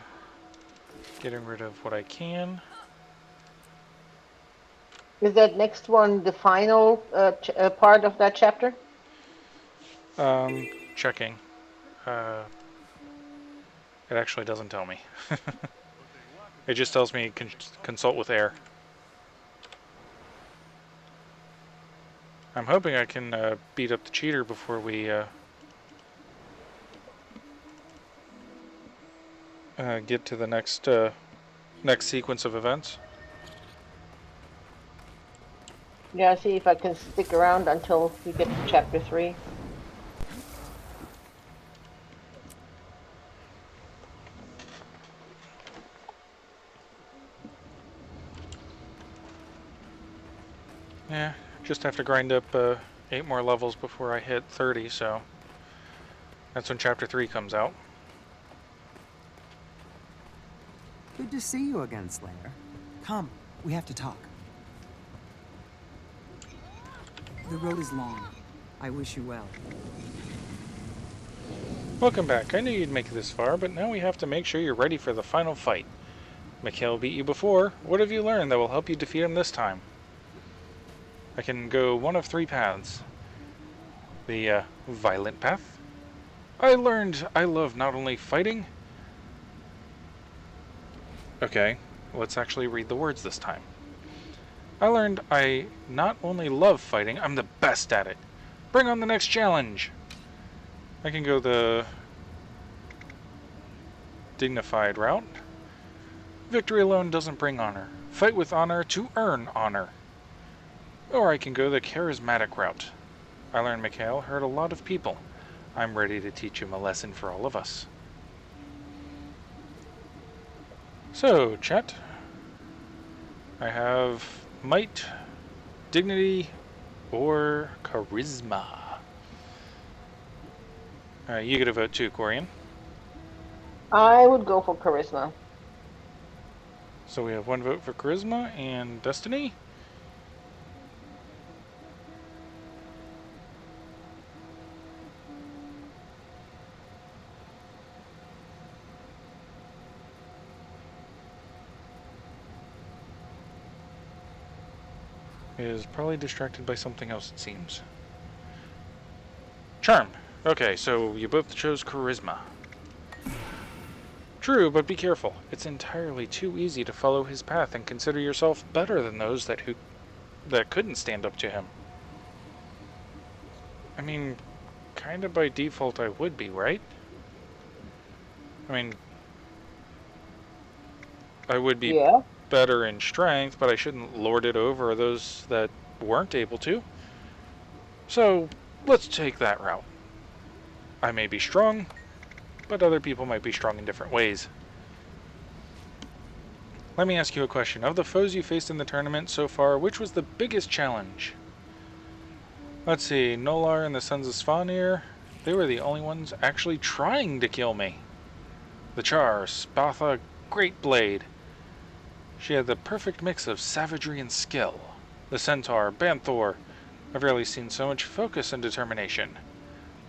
getting rid of what I can. Is that next one the final part of that chapter? Checking. It actually doesn't tell me. It just tells me consult with Air. I'm hoping I can beat up the cheater before we get to the next sequence of events. Yeah, see if I can stick around until we get to chapter 3. Yeah, just have to grind up 8 more levels before I hit 30, so that's when chapter 3 comes out. Good to see you again, Slayer. Come, we have to talk. The road is long. I wish you well. Welcome back. I knew you'd make it this far, but now we have to make sure you're ready for the final fight. Mikhail beat you before. What have you learned that will help you defeat him this time? I can go one of 3 paths. The violent path. I learned I love not only fighting. Okay, let's actually read the words this time. I learned I not only love fighting, I'm the best at it. Bring on the next challenge. I can go the dignified route. Victory alone doesn't bring honor. Fight with honor to earn honor. Or I can go the charismatic route. I learned Mikhail hurt a lot of people. I'm ready to teach him a lesson for all of us. So, chat. I have might, dignity, or charisma. You get a vote too, Corian. I would go for charisma. So we have one vote for charisma and destiny. Is probably distracted by something else, it seems. Charm. Okay, so you both chose charisma. True, but be careful. It's entirely too easy to follow his path and consider yourself better than those that couldn't stand up to him. I mean, kind of by default I would be, right? I mean, I would be better in strength, but I shouldn't lord it over those that weren't able to. So, let's take that route. I may be strong, but other people might be strong in different ways. Let me ask you a question. Of the foes you faced in the tournament so far, which was the biggest challenge? Let's see, Nolar and the Sons of Svanir, they were the only ones actually trying to kill me. The Char, Spatha, great blade. She had the perfect mix of savagery and skill. The Centaur, Banthor, I've rarely seen so much focus and determination.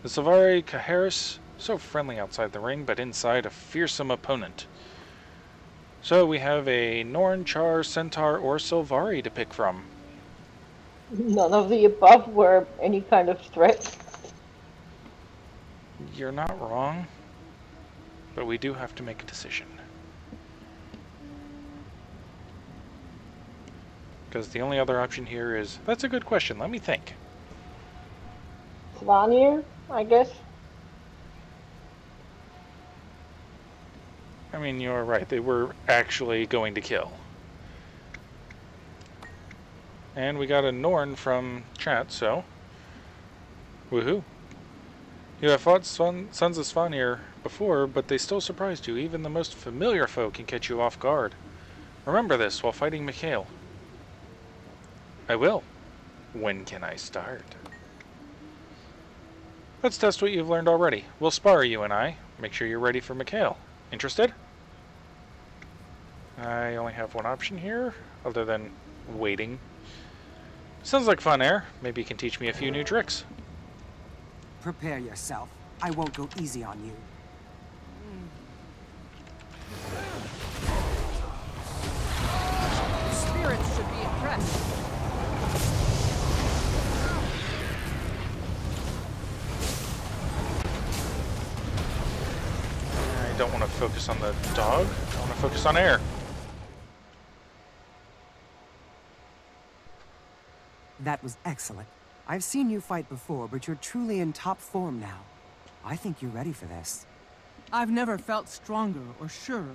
The Silvari, Kaharis, so friendly outside the ring, but inside a fearsome opponent. So we have a Norn, Char, Centaur, or Silvari to pick from. None of the above were any kind of threat. You're not wrong, but we do have to make a decision. Because the only other option here is... That's a good question, let me think. Svanir, I guess. I mean, you're right. They were actually going to kill. And we got a Norn from chat, so... Woohoo. You have fought Sons of Svanir before, but they still surprised you. Even the most familiar foe can catch you off guard. Remember this while fighting Mikhail. I will. When can I start? Let's test what you've learned already. We'll spar, you and I. Make sure you're ready for Mikhail. Interested? I only have one option here, other than waiting. Sounds like fun, Air. Maybe you can teach me a few new tricks. Prepare yourself. I won't go easy on you. Spirits should be impressed. I don't want to focus on the dog. I want to focus on Air. That was excellent. I've seen you fight before, but you're truly in top form now. I think you're ready for this. I've never felt stronger or surer,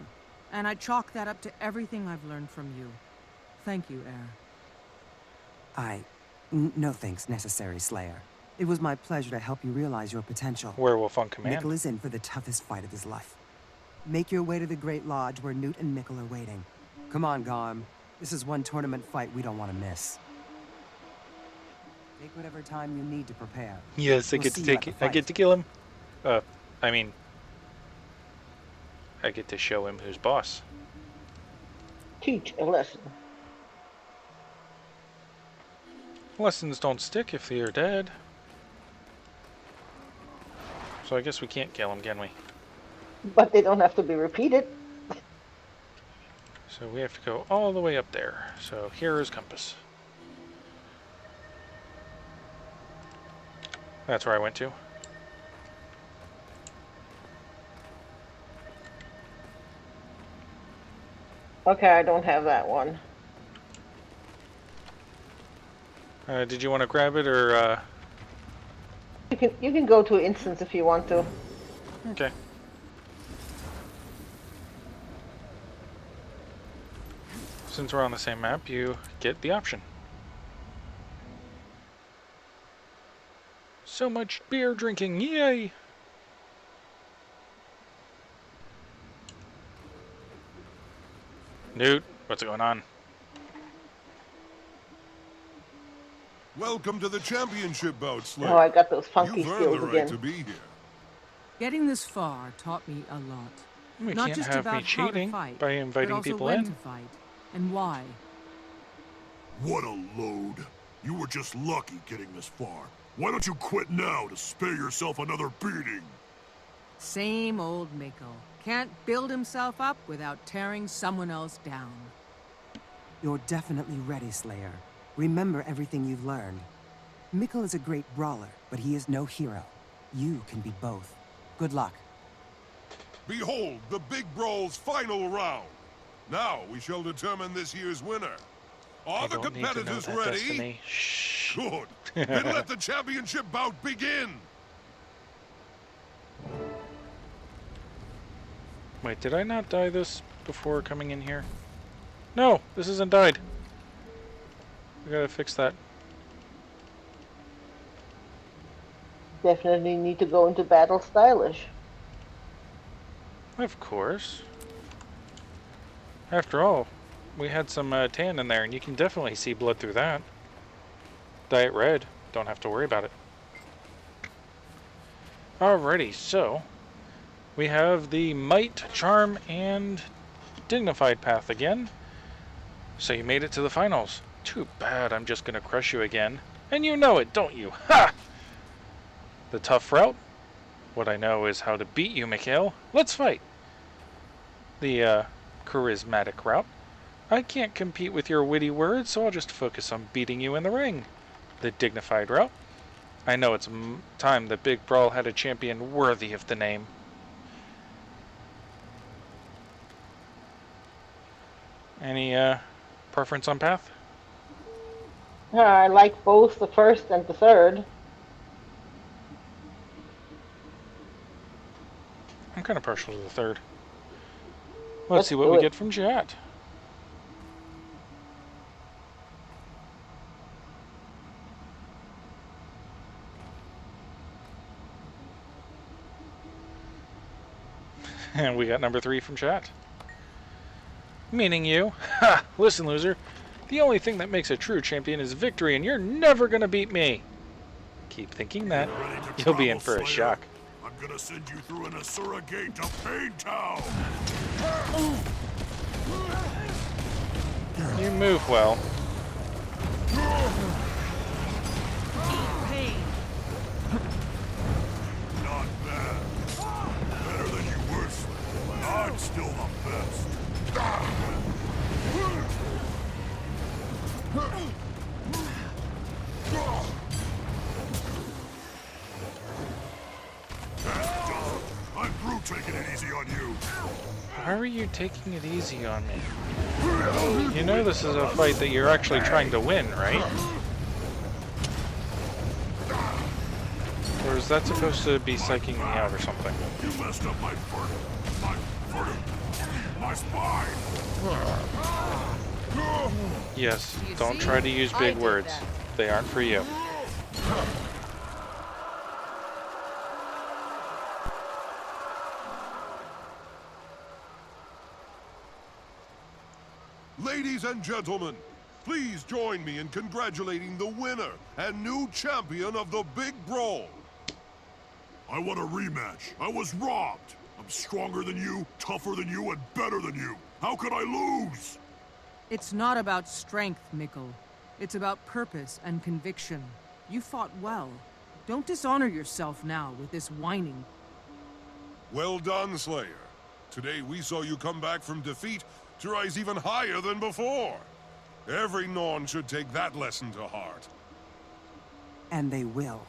and I chalk that up to everything I've learned from you. Thank you, Air. No thanks necessary, Slayer. It was my pleasure to help you realize your potential. Werewolf on command. Mikkel is in for the toughest fight of his life. Make your way to the Great Lodge where Newt and Mikkel are waiting. Come on, Garm. This is one tournament fight we don't want to miss. Take whatever time you need to prepare. Yes, I get to take it. I get to kill him. I mean, I get to show him who's boss. Teach a lesson. Lessons don't stick if they're dead. So I guess we can't kill him, can we? But they don't have to be repeated. So we have to go all the way up there. So here is compass. That's where I went to. Okay, I don't have that one. Did you want to grab it, or You can go to instance if you want to. Okay. since we're on the same map, you get the option. So much beer drinking, yay! Newt, what's going on? Welcome to the championship bout, Slayer. Oh, I got those funky You've earned skills the right again. to be here. Getting this far taught me a lot. We Not can't just have about me how to cheating fight, by but inviting also people when in. to fight and why. What a load. You were just lucky getting this far. Why don't you quit now to spare yourself another beating? Same old Miko. Can't build himself up without tearing someone else down. You're definitely ready, Slayer. Remember everything you've learned. Mikkel is a great brawler, but he is no hero. You can be both. Good luck. Behold, the Big Brawl's final round. Now we shall determine this year's winner. Are the competitors ready? Shh. Good. Then let the championship bout begin. Wait, did I not dye this before coming in here? No, this isn't dyed. We gotta fix that. Definitely need to go into battle stylish. Of course. After all, we had some tan in there, and you can definitely see blood through that. Dye it red. Don't have to worry about it. Alrighty, so we have the Might, Charm, and Dignified path again. So you made it to the finals. Too bad, I'm just gonna crush you again. And you know it, don't you? Ha! The tough route? What I know is how to beat you, Mikhail. Let's fight. The charismatic route. I can't compete with your witty words, so I'll just focus on beating you in the ring. The dignified route. I know it's time the Big Brawl had a champion worthy of the name. Any preference on path? I like both the first and the third. I'm kind of partial to the third. Let's see what do we it. get from chat. And we got number 3 from chat. Meaning you. Ha! Listen, loser. The only thing that makes a true champion is victory, and you're never gonna beat me. Keep thinking that. You'll be in for a shock. I'm gonna send you through an Asura gate to Pain Town. You move well. Not bad. Better than you were, but I'm still the best. I'm through taking it easy on you. Why are you taking it easy on me? You know this is a fight that you're actually trying to win, right? Or is that supposed to be psyching me out or something? You messed up my my spine. Yes, don't try to use big words. They aren't for you. Ladies and gentlemen, please join me in congratulating the winner and new champion of the Big Brawl. I want a rematch. I was robbed. I'm stronger than you, tougher than you, and better than you. How could I lose? It's not about strength, Mikkel. It's about purpose and conviction. You fought well. Don't dishonor yourself now with this whining. Well done, Slayer. Today we saw you come back from defeat to rise even higher than before. Every Norn should take that lesson to heart. And they will.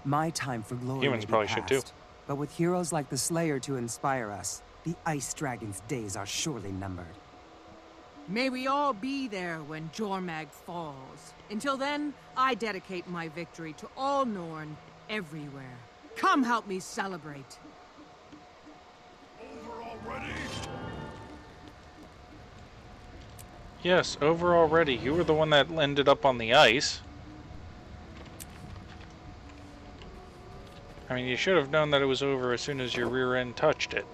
My time for glory Humans may be probably should too. past, but with heroes like the Slayer to inspire us, the Ice Dragon's days are surely numbered. May we all be there when Jormag falls. Until then, I dedicate my victory to all Norn everywhere. Come help me celebrate. Over already? Yes, over already. You were the one that ended up on the ice. I mean, you should have known that it was over as soon as your rear end touched it.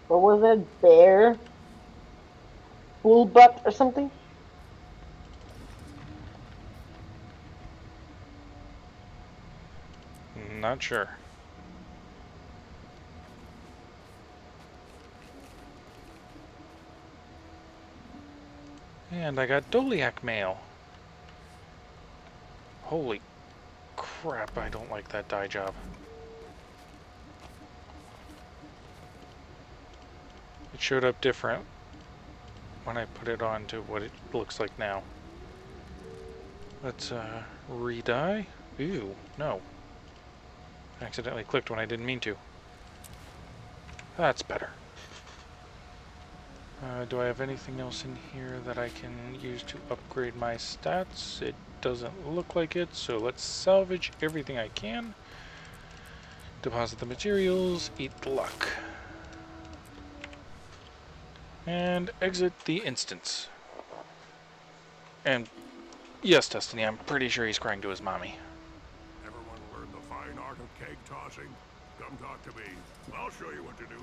What was it? Bear? Bull butt or something? Not sure. And I got Doliak mail. Holy crap, I don't like that dye job. It showed up different when I put it on to what it looks like now. Let's re-dye. Ew, no. I accidentally clicked when I didn't mean to. That's better. Do I have anything else in here that I can use to upgrade my stats? It doesn't look like it, so let's salvage everything I can. Deposit the materials, eat the luck. And exit the instance. And yes, Destiny, I'm pretty sure he's crying to his mommy. Everyone learn the fine art of keg tossing? Come talk to me. I'll show you what to do.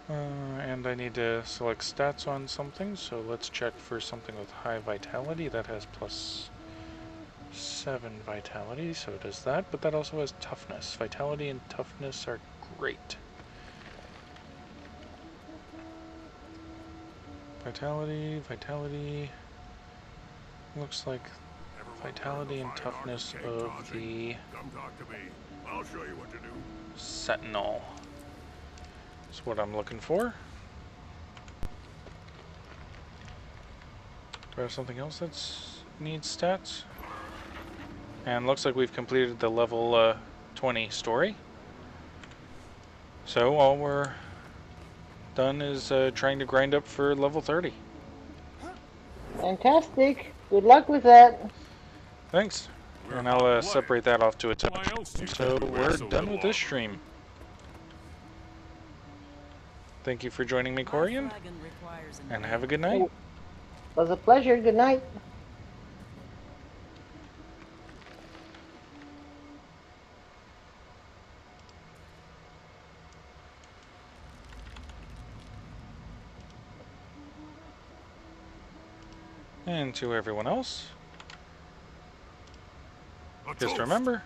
And I need to select stats on something, so let's check for something with high vitality. That has +7 vitality, so it does that, but that also has toughness. Vitality and toughness are great. Vitality. Looks like vitality and toughness of the Come talk to me. I'll show you what to do. Sentinel. That's what I'm looking for. Do I have something else that needs stats? And looks like we've completed the level 20 story. So all we're done is trying to grind up for level 30. Fantastic. Good luck with that. Thanks. And I'll separate that off to its own. So we're done with this stream. Thank you for joining me, Corian, and have a good night. It was a pleasure. Good night. And to everyone else, just remember,